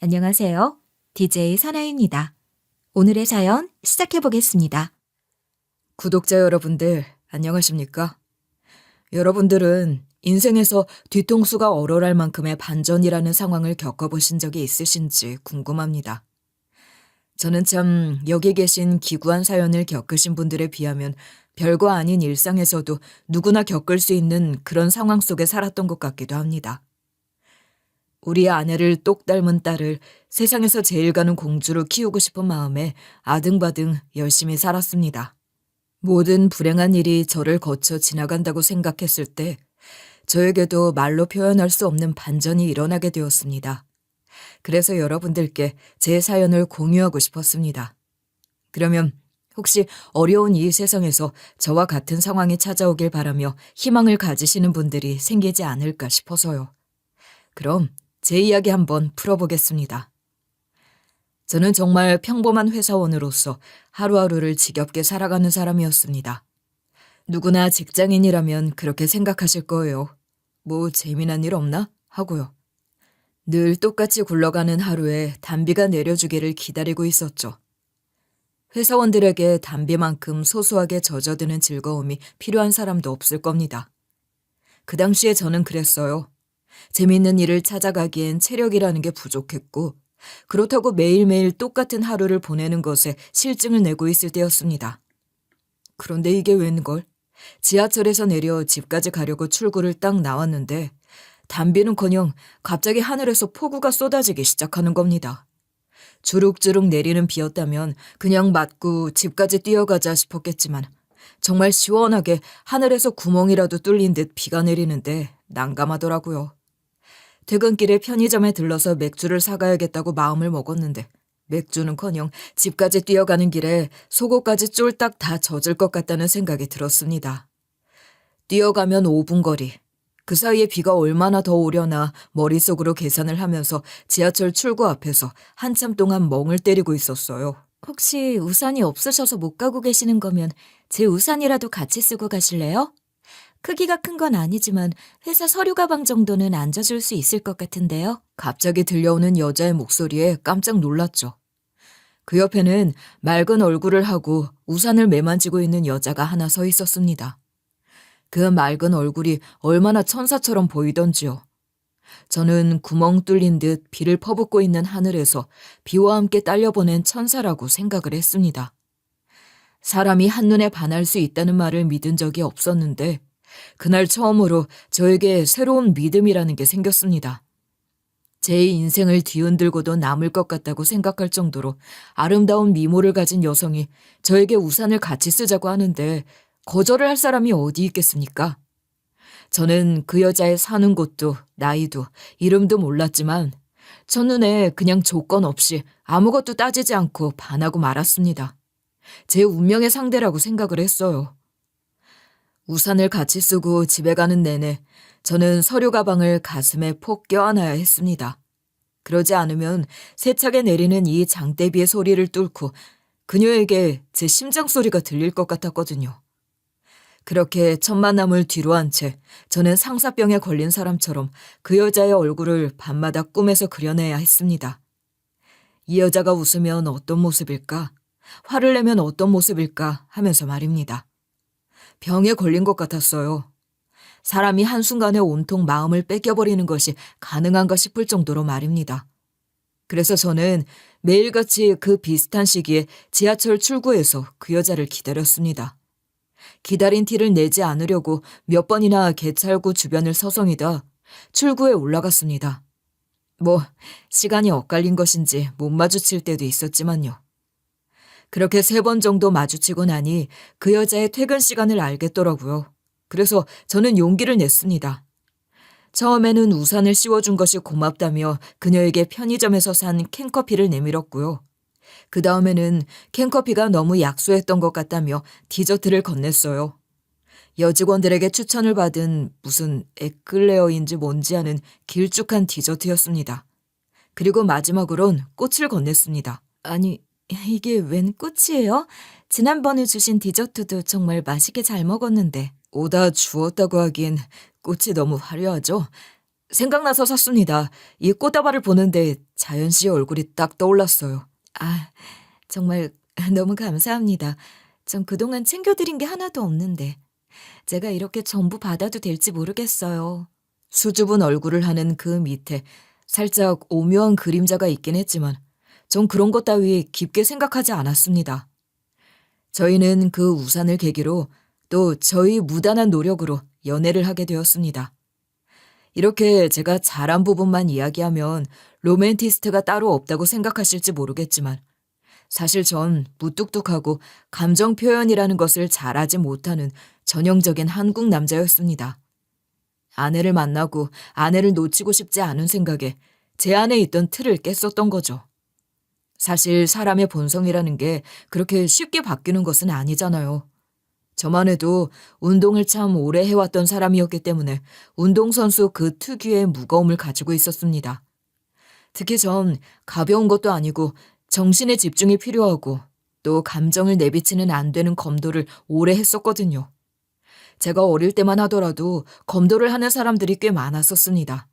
안녕하세요. DJ 사나입니다. 오늘의 사연 시작해 보겠습니다. 구독자 여러분들, 안녕하십니까? 여러분들은 인생에서 뒤통수가 얼얼할 만큼의 반전이라는 상황을 겪어보신 적이 있으신지 궁금합니다. 저는 참 여기 계신 기구한 사연을 겪으신 분들에 비하면 별거 아닌 일상에서도 누구나 겪을 수 있는 그런 상황 속에 살았던 것 같기도 합니다. 우리 아내를 똑 닮은 딸을 세상에서 제일 가는 공주로 키우고 싶은 마음에 아등바등 열심히 살았습니다. 모든 불행한 일이 저를 거쳐 지나간다고 생각했을 때 저에게도 말로 표현할 수 없는 반전이 일어나게 되었습니다. 그래서 여러분들께 제 사연을 공유하고 싶었습니다. 그러면 혹시 어려운 이 세상에서 저와 같은 상황이 찾아오길 바라며 희망을 가지시는 분들이 생기지 않을까 싶어서요. 그럼 제 이야기 한번 풀어보겠습니다. 저는 정말 평범한 회사원으로서 하루하루를 지겹게 살아가는 사람이었습니다. 누구나 직장인이라면 그렇게 생각하실 거예요. 뭐 재미난 일 없나? 하고요. 늘 똑같이 굴러가는 하루에 단비가 내려주기를 기다리고 있었죠. 회사원들에게 단비만큼 소소하게 젖어드는 즐거움이 필요한 사람도 없을 겁니다. 그 당시에 저는 그랬어요. 재밌는 일을 찾아가기엔 체력이라는 게 부족했고 그렇다고 매일매일 똑같은 하루를 보내는 것에 실증을 내고 있을 때였습니다. 그런데 이게 웬걸? 지하철에서 내려 집까지 가려고 출구를 딱 나왔는데 단비는커녕 갑자기 하늘에서 폭우가 쏟아지기 시작하는 겁니다. 주룩주룩 내리는 비였다면 그냥 맞고 집까지 뛰어가자 싶었겠지만 정말 시원하게 하늘에서 구멍이라도 뚫린 듯 비가 내리는데 난감하더라고요. 퇴근길에 편의점에 들러서 맥주를 사가야겠다고 마음을 먹었는데 맥주는커녕 집까지 뛰어가는 길에 속옷까지 쫄딱 다 젖을 것 같다는 생각이 들었습니다. 뛰어가면 5분 거리. 그 사이에 비가 얼마나 더 오려나 머릿속으로 계산을 하면서 지하철 출구 앞에서 한참 동안 멍을 때리고 있었어요. 혹시 우산이 없으셔서 못 가고 계시는 거면 제 우산이라도 같이 쓰고 가실래요? 크기가 큰 건 아니지만 회사 서류 가방 정도는 앉아줄 수 있을 것 같은데요. 갑자기 들려오는 여자의 목소리에 깜짝 놀랐죠. 그 옆에는 맑은 얼굴을 하고 우산을 매만지고 있는 여자가 하나 서 있었습니다. 그 맑은 얼굴이 얼마나 천사처럼 보이던지요. 저는 구멍 뚫린 듯 비를 퍼붓고 있는 하늘에서 비와 함께 딸려보낸 천사라고 생각을 했습니다. 사람이 한눈에 반할 수 있다는 말을 믿은 적이 없었는데 그날 처음으로 저에게 새로운 믿음이라는 게 생겼습니다. 제 인생을 뒤흔들고도 남을 것 같다고 생각할 정도로 아름다운 미모를 가진 여성이 저에게 우산을 같이 쓰자고 하는데 거절을 할 사람이 어디 있겠습니까? 저는 그 여자의 사는 곳도 나이도 이름도 몰랐지만 첫눈에 그냥 조건 없이 아무것도 따지지 않고 반하고 말았습니다. 제 운명의 상대라고 생각을 했어요. 우산을 같이 쓰고 집에 가는 내내 저는 서류 가방을 가슴에 폭 껴안아야 했습니다. 그러지 않으면 세차게 내리는 이 장대비의 소리를 뚫고 그녀에게 제 심장 소리가 들릴 것 같았거든요. 그렇게 첫 만남을 뒤로 한 채 저는 상사병에 걸린 사람처럼 그 여자의 얼굴을 밤마다 꿈에서 그려내야 했습니다. 이 여자가 웃으면 어떤 모습일까? 화를 내면 어떤 모습일까? 하면서 말입니다. 병에 걸린 것 같았어요. 사람이 한순간에 온통 마음을 뺏겨버리는 것이 가능한가 싶을 정도로 말입니다. 그래서 저는 매일같이 그 비슷한 시기에 지하철 출구에서 그 여자를 기다렸습니다. 기다린 티를 내지 않으려고 몇 번이나 개찰구 주변을 서성이다 출구에 올라갔습니다. 시간이 엇갈린 것인지 못 마주칠 때도 있었지만요. 그렇게 3번 정도 마주치고 나니 그 여자의 퇴근 시간을 알겠더라고요. 그래서 저는 용기를 냈습니다. 처음에는 우산을 씌워준 것이 고맙다며 그녀에게 편의점에서 산 캔커피를 내밀었고요. 그 다음에는 캔커피가 너무 약소했던 것 같다며 디저트를 건넸어요. 여직원들에게 추천을 받은 무슨 에클레어인지 뭔지 아는 길쭉한 디저트였습니다. 그리고 마지막으론 꽃을 건넸습니다. 아니, 이게 웬 꽃이에요? 지난번에 주신 디저트도 정말 맛있게 잘 먹었는데. 오다 주었다고 하긴 꽃이 너무 화려하죠? 생각나서 샀습니다. 이 꽃다발을 보는데 자연 씨의 얼굴이 딱 떠올랐어요. 아, 정말 너무 감사합니다. 전 그동안 챙겨드린 게 하나도 없는데. 제가 이렇게 전부 받아도 될지 모르겠어요. 수줍은 얼굴을 하는 그 밑에 살짝 오묘한 그림자가 있긴 했지만 전 그런 것 따위 깊게 생각하지 않았습니다. 저희는 그 우산을 계기로 또 저희 무단한 노력으로 연애를 하게 되었습니다. 이렇게 제가 잘한 부분만 이야기하면 로맨티스트가 따로 없다고 생각하실지 모르겠지만 사실 전 무뚝뚝하고 감정 표현이라는 것을 잘하지 못하는 전형적인 한국 남자였습니다. 아내를 만나고 아내를 놓치고 싶지 않은 생각에 제 안에 있던 틀을 깼었던 거죠. 사실 사람의 본성이라는 게 그렇게 쉽게 바뀌는 것은 아니잖아요. 저만 해도 운동을 참 오래 해왔던 사람이었기 때문에 운동선수 그 특유의 무거움을 가지고 있었습니다. 특히 전 가벼운 것도 아니고 정신의 집중이 필요하고 또 감정을 내비치는 안 되는 검도를 오래 했었거든요. 제가 어릴 때만 하더라도 검도를 하는 사람들이 꽤 많았었습니다.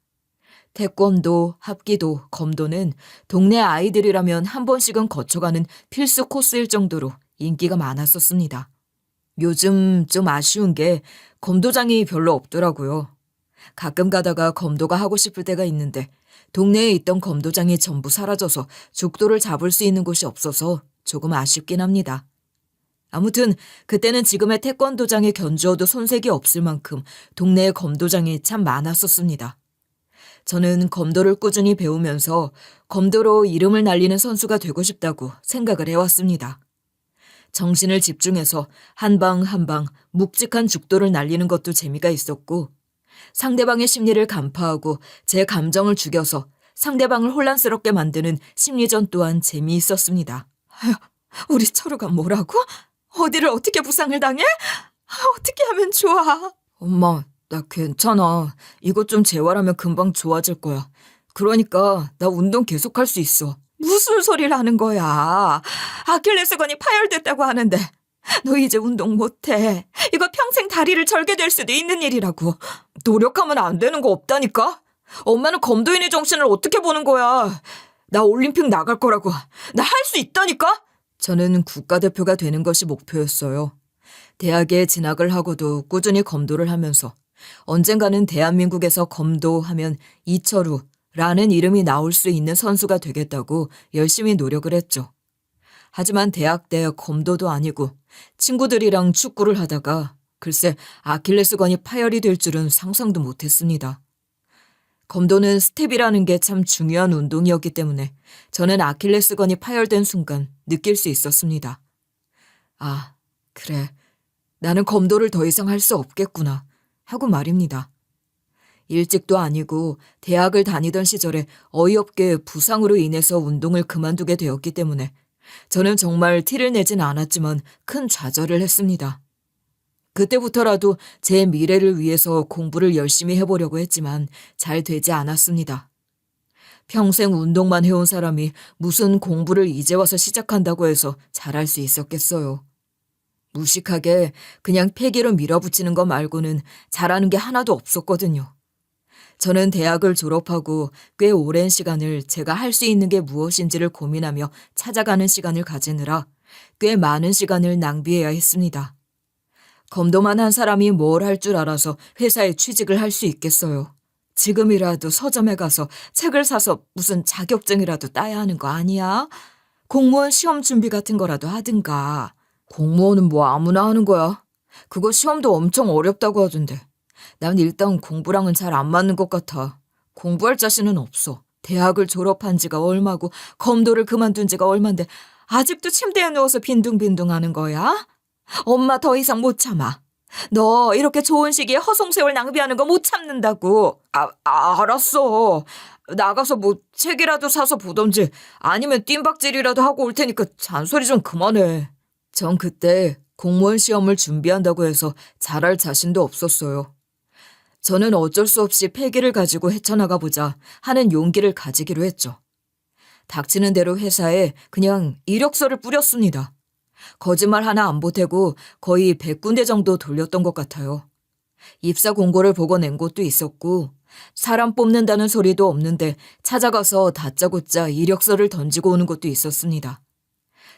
태권도, 합기도, 검도는 동네 아이들이라면 한 번씩은 거쳐가는 필수 코스일 정도로 인기가 많았었습니다. 요즘 좀 아쉬운 게 검도장이 별로 없더라고요. 가끔 가다가 검도가 하고 싶을 때가 있는데 동네에 있던 검도장이 전부 사라져서 죽도를 잡을 수 있는 곳이 없어서 조금 아쉽긴 합니다. 아무튼 그때는 지금의 태권도장에 견주어도 손색이 없을 만큼 동네에 검도장이 참 많았었습니다. 저는 검도를 꾸준히 배우면서 검도로 이름을 날리는 선수가 되고 싶다고 생각을 해왔습니다. 정신을 집중해서 한 방 한 방 묵직한 죽도를 날리는 것도 재미가 있었고 상대방의 심리를 간파하고 제 감정을 죽여서 상대방을 혼란스럽게 만드는 심리전 또한 재미있었습니다. 우리 철우가 뭐라고? 어디를 어떻게 부상을 당해? 어떻게 하면 좋아? 엄마, 나 괜찮아. 이것 좀 재활하면 금방 좋아질 거야. 그러니까 나 운동 계속할 수 있어. 무슨 소리를 하는 거야? 아킬레스건이 파열됐다고 하는데 너 이제 운동 못해. 이거 평생 다리를 절게 될 수도 있는 일이라고. 노력하면 안 되는 거 없다니까? 엄마는 검도인의 정신을 어떻게 보는 거야? 나 올림픽 나갈 거라고. 나 할 수 있다니까? 저는 국가대표가 되는 것이 목표였어요. 대학에 진학을 하고도 꾸준히 검도를 하면서 언젠가는 대한민국에서 검도하면 이철우라는 이름이 나올 수 있는 선수가 되겠다고 열심히 노력을 했죠. 하지만 대학 때 검도도 아니고 친구들이랑 축구를 하다가 글쎄 아킬레스건이 파열이 될 줄은 상상도 못했습니다. 검도는 스텝이라는 게 참 중요한 운동이었기 때문에 저는 아킬레스건이 파열된 순간 느낄 수 있었습니다. 아, 그래. 나는 검도를 더 이상 할 수 없겠구나 하고 말입니다. 일찍도 아니고 대학을 다니던 시절에 어이없게 부상으로 인해서 운동을 그만두게 되었기 때문에 저는 정말 티를 내진 않았지만 큰 좌절을 했습니다. 그때부터라도 제 미래를 위해서 공부를 열심히 해보려고 했지만 잘 되지 않았습니다. 평생 운동만 해온 사람이 무슨 공부를 이제 와서 시작한다고 해서 잘할 수 있었겠어요. 무식하게 그냥 패기로 밀어붙이는 것 말고는 잘하는 게 하나도 없었거든요. 저는 대학을 졸업하고 꽤 오랜 시간을 제가 할 수 있는 게 무엇인지를 고민하며 찾아가는 시간을 가지느라 꽤 많은 시간을 낭비해야 했습니다. 검도만 한 사람이 뭘 할 줄 알아서 회사에 취직을 할 수 있겠어요. 지금이라도 서점에 가서 책을 사서 무슨 자격증이라도 따야 하는 거 아니야? 공무원 시험 준비 같은 거라도 하든가. 공무원은 뭐 아무나 하는 거야. 그거 시험도 엄청 어렵다고 하던데. 난 일단 공부랑은 잘 안 맞는 것 같아. 공부할 자신은 없어. 대학을 졸업한 지가 얼마고 검도를 그만둔 지가 얼만데 아직도 침대에 누워서 빈둥빈둥 하는 거야? 엄마 더 이상 못 참아. 너 이렇게 좋은 시기에 허송세월 낭비하는 거 못 참는다고. 알았어. 나가서 뭐 책이라도 사서 보던지 아니면 뜀박질이라도 하고 올 테니까 잔소리 좀 그만해. 전 그때 공무원 시험을 준비한다고 해서 잘할 자신도 없었어요. 저는 어쩔 수 없이 패기를 가지고 헤쳐나가보자 하는 용기를 가지기로 했죠. 닥치는 대로 회사에 그냥 이력서를 뿌렸습니다. 거짓말 하나 안 보태고 거의 100군데 정도 돌렸던 것 같아요. 입사 공고를 보고 낸 곳도 있었고 사람 뽑는다는 소리도 없는데 찾아가서 다짜고짜 이력서를 던지고 오는 것도 있었습니다.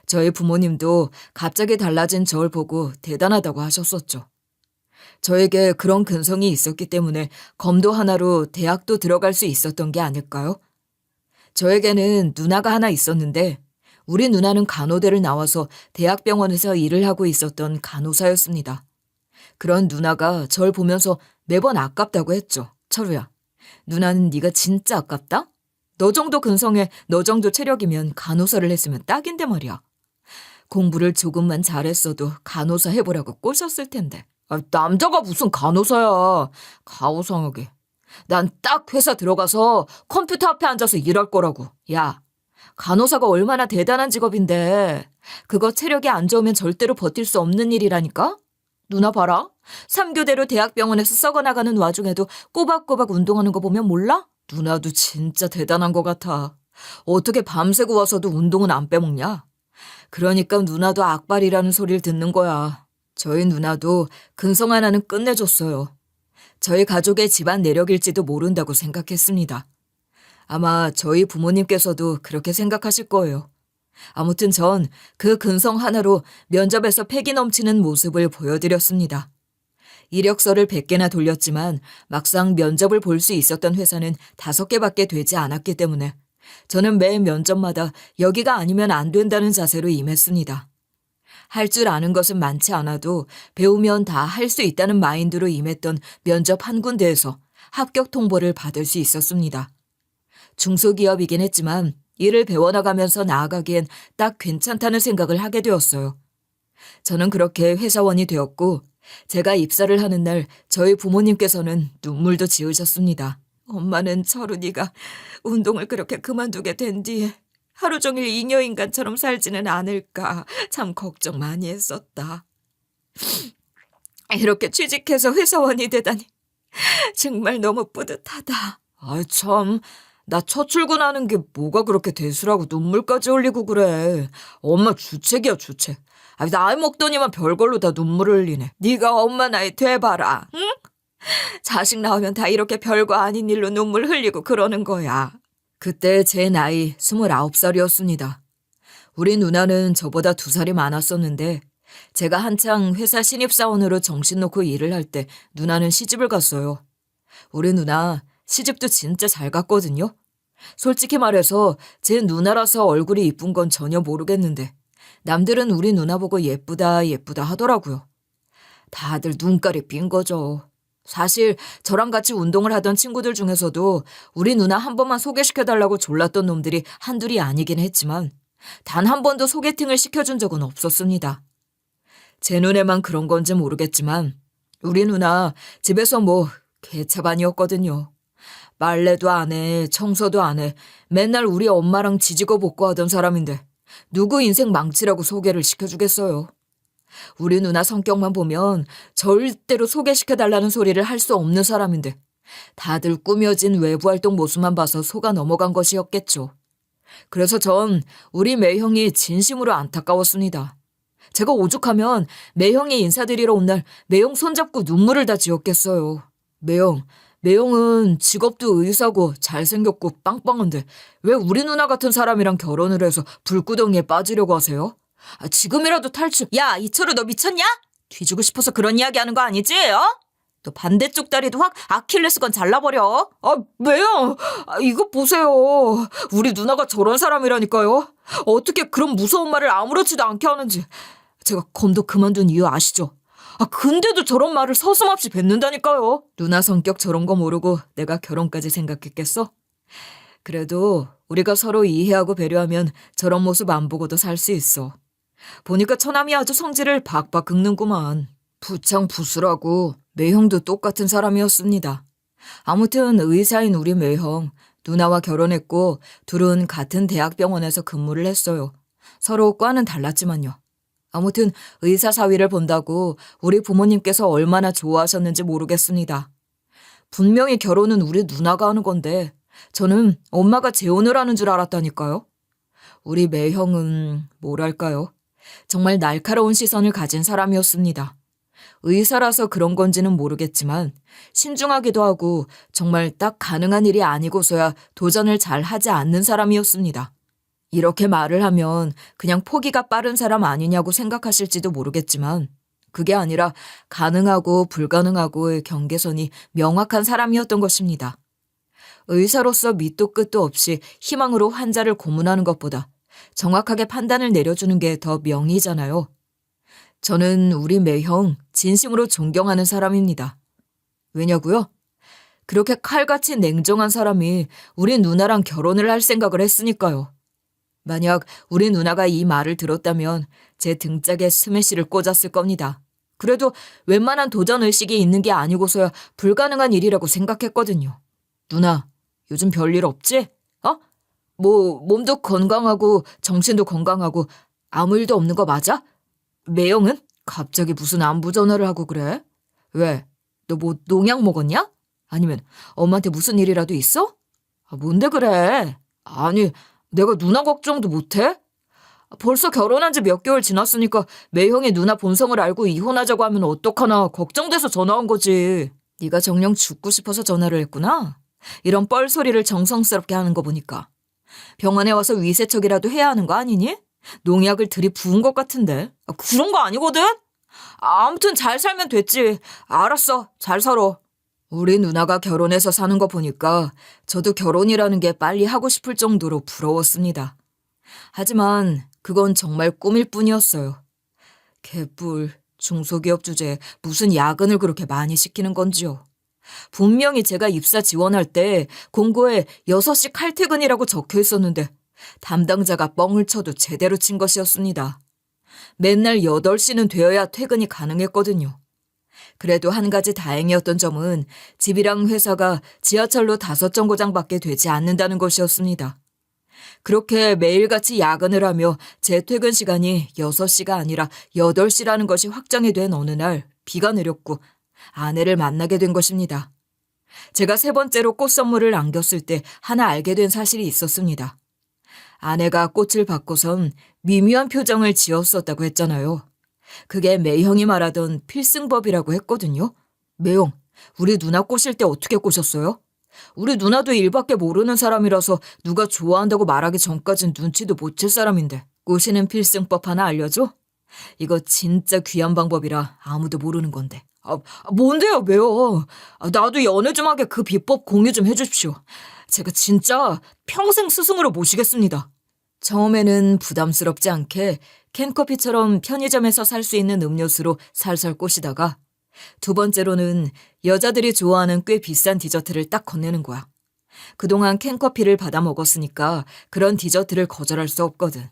저희 부모님도 갑자기 달라진 저를 보고 대단하다고 하셨었죠. 저에게 그런 근성이 있었기 때문에 검도 하나로 대학도 들어갈 수 있었던 게 아닐까요? 저에게는 누나가 하나 있었는데 우리 누나는 간호대를 나와서 대학병원에서 일을 하고 있었던 간호사였습니다. 그런 누나가 절 보면서 매번 아깝다고 했죠. 철우야, 누나는 네가 진짜 아깝다? 너 정도 근성에 너 정도 체력이면 간호사를 했으면 딱인데 말이야. 공부를 조금만 잘했어도 간호사 해보라고 꼬셨을 텐데. 남자가 무슨 간호사야. 가오상하게. 난 딱 회사 들어가서 컴퓨터 앞에 앉아서 일할 거라고. 야, 간호사가 얼마나 대단한 직업인데 그거 체력이 안 좋으면 절대로 버틸 수 없는 일이라니까? 누나 봐라. 3교대로 대학병원에서 썩어나가는 와중에도 꼬박꼬박 운동하는 거 보면 몰라? 누나도 진짜 대단한 것 같아. 어떻게 밤새고 와서도 운동은 안 빼먹냐? 그러니까 누나도 악발이라는 소리를 듣는 거야. 저희 누나도 근성 하나는 끝내줬어요. 저희 가족의 집안 내력일지도 모른다고 생각했습니다. 아마 저희 부모님께서도 그렇게 생각하실 거예요. 아무튼 전 그 근성 하나로 면접에서 패기 넘치는 모습을 보여드렸습니다. 이력서를 100개나 돌렸지만 막상 면접을 볼 수 있었던 회사는 5개밖에 되지 않았기 때문에 저는 매 면접마다 여기가 아니면 안 된다는 자세로 임했습니다. 할 줄 아는 것은 많지 않아도 배우면 다 할 수 있다는 마인드로 임했던 면접 한 군데에서 합격 통보를 받을 수 있었습니다. 중소기업이긴 했지만 일을 배워나가면서 나아가기엔 딱 괜찮다는 생각을 하게 되었어요. 저는 그렇게 회사원이 되었고 제가 입사를 하는 날 저희 부모님께서는 눈물도 지으셨습니다. 엄마는 철훈이가 운동을 그렇게 그만두게 된 뒤에 하루 종일 잉여인간처럼 살지는 않을까 참 걱정 많이 했었다. 이렇게 취직해서 회사원이 되다니 정말 너무 뿌듯하다. 아이 참, 나 첫 출근하는 게 뭐가 그렇게 대수라고 눈물까지 흘리고 그래. 엄마 주책이야 주책. 나이 먹더니만 별걸로 다 눈물을 흘리네. 네가 엄마 나이 돼봐라. 응? 자식 나오면 다 이렇게 별거 아닌 일로 눈물 흘리고 그러는 거야. 그때 제 나이 29살이었습니다. 우리 누나는 저보다 2살이 많았었는데 제가 한창 회사 신입사원으로 정신 놓고 일을 할 때 누나는 시집을 갔어요. 우리 누나 시집도 진짜 잘 갔거든요. 솔직히 말해서 제 누나라서 얼굴이 이쁜 건 전혀 모르겠는데 남들은 우리 누나 보고 예쁘다 예쁘다 하더라고요. 다들 눈깔이 빈 거죠. 사실 저랑 같이 운동을 하던 친구들 중에서도 우리 누나 한 번만 소개시켜달라고 졸랐던 놈들이 한둘이 아니긴 했지만 단 한 번도 소개팅을 시켜준 적은 없었습니다. 제 눈에만 그런 건지 모르겠지만 우리 누나 집에서 뭐 개차반이었거든요. 빨래도 안 해, 청소도 안 해. 맨날 우리 엄마랑 지지고 볶고 하던 사람인데 누구 인생 망치라고 소개를 시켜주겠어요. 우리 누나 성격만 보면 절대로 소개시켜달라는 소리를 할 수 없는 사람인데 다들 꾸며진 외부활동 모습만 봐서 속아 넘어간 것이었겠죠. 그래서 전 우리 매형이 진심으로 안타까웠습니다. 제가 오죽하면 매형이 인사드리러 온 날 매형 손잡고 눈물을 다 지었겠어요. 매형은 직업도 의사고 잘생겼고 빵빵한데 왜 우리 누나 같은 사람이랑 결혼을 해서 불구덩이에 빠지려고 하세요? 지금이라도 탈출. 야, 이철우 너 미쳤냐? 뒤지고 싶어서 그런 이야기 하는 거 아니지? 너 반대쪽 다리도 확 아킬레스건 잘라버려. 매형, 이거 보세요. 우리 누나가 저런 사람이라니까요. 어떻게 그런 무서운 말을 아무렇지도 않게 하는지. 제가 검도 그만둔 이유 아시죠? 근데도 저런 말을 서슴없이 뱉는다니까요. 누나 성격 저런 거 모르고 내가 결혼까지 생각했겠어? 그래도 우리가 서로 이해하고 배려하면 저런 모습 안 보고도 살 수 있어. 보니까 처남이 아주 성질을 박박 긁는구만. 부창부수라고 매형도 똑같은 사람이었습니다. 아무튼 의사인 우리 매형, 누나와 결혼했고 둘은 같은 대학병원에서 근무를 했어요. 서로 과는 달랐지만요. 아무튼 의사 사위를 본다고 우리 부모님께서 얼마나 좋아하셨는지 모르겠습니다. 분명히 결혼은 우리 누나가 하는 건데 저는 엄마가 재혼을 하는 줄 알았다니까요. 우리 매형은 뭐랄까요. 정말 날카로운 시선을 가진 사람이었습니다. 의사라서 그런 건지는 모르겠지만 신중하기도 하고 정말 딱 가능한 일이 아니고서야 도전을 잘 하지 않는 사람이었습니다. 이렇게 말을 하면 그냥 포기가 빠른 사람 아니냐고 생각하실지도 모르겠지만 그게 아니라 가능하고 불가능하고의 경계선이 명확한 사람이었던 것입니다. 의사로서 밑도 끝도 없이 희망으로 환자를 고문하는 것보다 정확하게 판단을 내려주는 게 더 명의잖아요. 저는 우리 매형 진심으로 존경하는 사람입니다. 왜냐고요? 그렇게 칼같이 냉정한 사람이 우리 누나랑 결혼을 할 생각을 했으니까요. 만약 우리 누나가 이 말을 들었다면 제 등짝에 스매시를 꽂았을 겁니다. 그래도 웬만한 도전의식이 있는 게 아니고서야 불가능한 일이라고 생각했거든요. 누나, 요즘 별일 없지? 몸도 건강하고 정신도 건강하고 아무 일도 없는 거 맞아? 매형은? 갑자기 무슨 안부 전화를 하고 그래? 왜? 너 뭐 농약 먹었냐? 아니면 엄마한테 무슨 일이라도 있어? 뭔데 그래? 아니, 내가 누나 걱정도 못해? 벌써 결혼한 지 몇 개월 지났으니까 매형이 누나 본성을 알고 이혼하자고 하면 어떡하나 걱정돼서 전화한 거지. 네가 정녕 죽고 싶어서 전화를 했구나. 이런 뻘소리를 정성스럽게 하는 거 보니까. 병원에 와서 위세척이라도 해야 하는 거 아니니? 농약을 들이부은 것 같은데. 그런 거 아니거든? 아무튼 잘 살면 됐지. 알았어. 잘 살아. 우리 누나가 결혼해서 사는 거 보니까 저도 결혼이라는 게 빨리 하고 싶을 정도로 부러웠습니다. 하지만 그건 정말 꿈일 뿐이었어요. 개뿔, 중소기업 주제에 무슨 야근을 그렇게 많이 시키는 건지요. 분명히 제가 입사 지원할 때 공고에 6시 칼퇴근이라고 적혀 있었는데 담당자가 뻥을 쳐도 제대로 친 것이었습니다. 맨날 8시는 되어야 퇴근이 가능했거든요. 그래도 한 가지 다행이었던 점은 집이랑 회사가 지하철로 5정거장밖에 되지 않는다는 것이었습니다. 그렇게 매일같이 야근을 하며 제 퇴근 시간이 6시가 아니라 8시라는 것이 확정이 된 어느 날 비가 내렸고 아내를 만나게 된 것입니다. 제가 3번째로 꽃 선물을 안겼을 때 하나 알게 된 사실이 있었습니다. 아내가 꽃을 받고선 미묘한 표정을 지었었다고 했잖아요. 그게 매형이 말하던 필승법이라고 했거든요. 매형, 우리 누나 꼬실 때 어떻게 꼬셨어요? 우리 누나도 일밖에 모르는 사람이라서 누가 좋아한다고 말하기 전까진 눈치도 못 챌 사람인데 꼬시는 필승법 하나 알려줘? 이거 진짜 귀한 방법이라 아무도 모르는 건데. 뭔데요, 왜요? 나도 연애 좀 하게 그 비법 공유 좀 해주십시오. 제가 진짜 평생 스승으로 모시겠습니다. 처음에는 부담스럽지 않게 캔커피처럼 편의점에서 살 수 있는 음료수로 살살 꼬시다가 2번째로는 여자들이 좋아하는 꽤 비싼 디저트를 딱 건네는 거야. 그동안 캔커피를 받아 먹었으니까 그런 디저트를 거절할 수 없거든.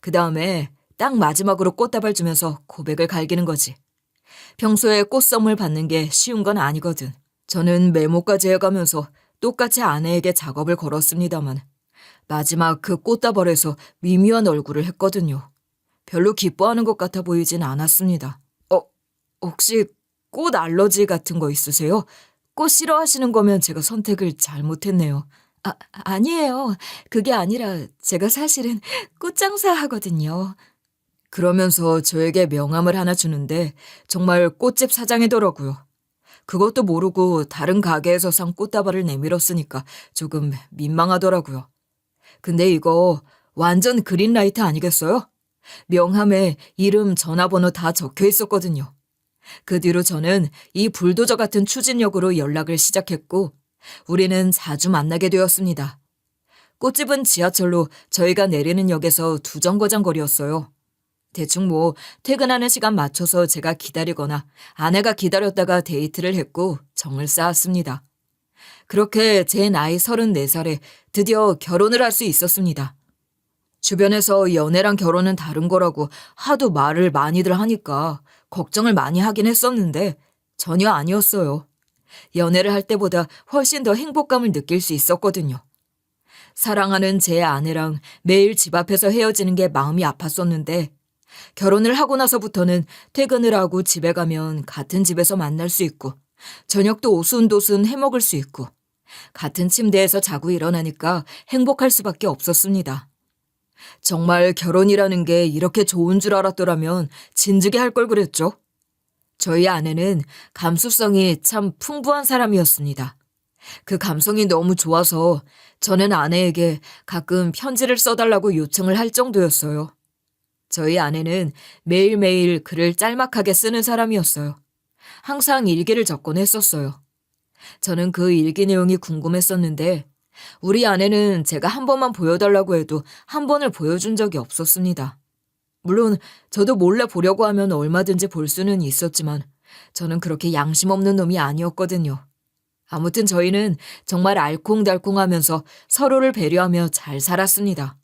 그 다음에 딱 마지막으로 꽃다발 주면서 고백을 갈기는 거지. 평소에 꽃 선물 받는 게 쉬운 건 아니거든. 저는 메모까지 해가면서 똑같이 아내에게 작업을 걸었습니다만 마지막 그 꽃다발에서 미묘한 얼굴을 했거든요. 별로 기뻐하는 것 같아 보이진 않았습니다. 혹시 꽃 알러지 같은 거 있으세요? 꽃 싫어하시는 거면 제가 선택을 잘못했네요. 아니에요. 그게 아니라 제가 사실은 꽃장사 하거든요. 그러면서 저에게 명함을 하나 주는데 정말 꽃집 사장이더라고요. 그것도 모르고 다른 가게에서 산 꽃다발을 내밀었으니까 조금 민망하더라고요. 근데 이거 완전 그린라이트 아니겠어요? 명함에 이름, 전화번호 다 적혀 있었거든요. 그 뒤로 저는 이 불도저 같은 추진력으로 연락을 시작했고 우리는 자주 만나게 되었습니다. 꽃집은 지하철로 저희가 내리는 역에서 2정거장 거리였어요. 대충 퇴근하는 시간 맞춰서 제가 기다리거나 아내가 기다렸다가 데이트를 했고 정을 쌓았습니다. 그렇게 제 나이 34살에 드디어 결혼을 할 수 있었습니다. 주변에서 연애랑 결혼은 다른 거라고 하도 말을 많이들 하니까 걱정을 많이 하긴 했었는데 전혀 아니었어요. 연애를 할 때보다 훨씬 더 행복감을 느낄 수 있었거든요. 사랑하는 제 아내랑 매일 집 앞에서 헤어지는 게 마음이 아팠었는데 결혼을 하고 나서부터는 퇴근을 하고 집에 가면 같은 집에서 만날 수 있고 저녁도 오순도순 해먹을 수 있고 같은 침대에서 자고 일어나니까 행복할 수밖에 없었습니다. 정말 결혼이라는 게 이렇게 좋은 줄 알았더라면 진즉에 할 걸 그랬죠. 저희 아내는 감수성이 참 풍부한 사람이었습니다. 그 감성이 너무 좋아서 저는 아내에게 가끔 편지를 써달라고 요청을 할 정도였어요. 저희 아내는 매일매일 글을 짤막하게 쓰는 사람이었어요. 항상 일기를 적곤 했었어요. 저는 그 일기 내용이 궁금했었는데 우리 아내는 제가 한 번만 보여달라고 해도 한 번을 보여준 적이 없었습니다. 물론 저도 몰래 보려고 하면 얼마든지 볼 수는 있었지만 저는 그렇게 양심 없는 놈이 아니었거든요. 아무튼 저희는 정말 알콩달콩하면서 서로를 배려하며 잘 살았습니다.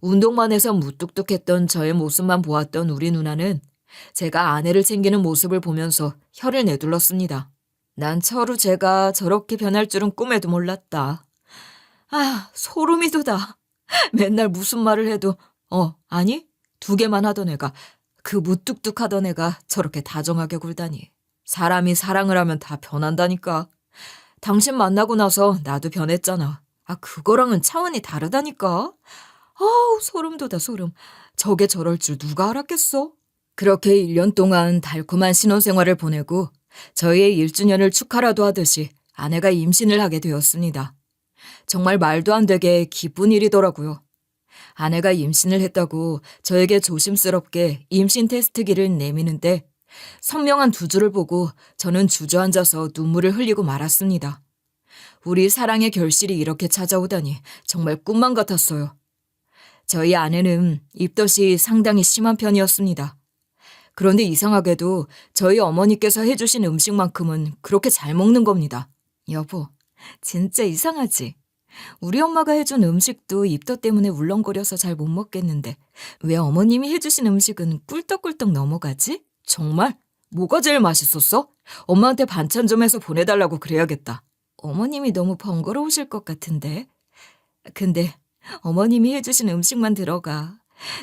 운동만 해서 무뚝뚝했던 저의 모습만 보았던 우리 누나는 제가 아내를 챙기는 모습을 보면서 혀를 내둘렀습니다. 난 처로 제가 저렇게 변할 줄은 꿈에도 몰랐다. 아, 소름이 돋아. 맨날 무슨 말을 해도 아니? 2개만 하던 애가, 그 무뚝뚝하던 애가 저렇게 다정하게 굴다니. 사람이 사랑을 하면 다 변한다니까. 당신 만나고 나서 나도 변했잖아. 아, 그거랑은 차원이 다르다니까. 아우, 소름 돋아, 소름. 저게 저럴 줄 누가 알았겠어? 그렇게 1년 동안 달콤한 신혼생활을 보내고 저희의 1주년을 축하라도 하듯이 아내가 임신을 하게 되었습니다. 정말 말도 안 되게 기쁜 일이더라고요. 아내가 임신을 했다고 저에게 조심스럽게 임신 테스트기를 내미는데 선명한 2줄을 보고 저는 주저앉아서 눈물을 흘리고 말았습니다. 우리 사랑의 결실이 이렇게 찾아오다니 정말 꿈만 같았어요. 저희 아내는 입덧이 상당히 심한 편이었습니다. 그런데 이상하게도 저희 어머니께서 해주신 음식만큼은 그렇게 잘 먹는 겁니다. 여보, 진짜 이상하지? 우리 엄마가 해준 음식도 입덧 때문에 울렁거려서 잘 못 먹겠는데 왜 어머님이 해주신 음식은 꿀떡꿀떡 넘어가지? 정말? 뭐가 제일 맛있었어? 엄마한테 반찬 좀 해서 보내달라고 그래야겠다. 어머님이 너무 번거로우실 것 같은데. 근데 어머님이 해주신 음식만 들어가.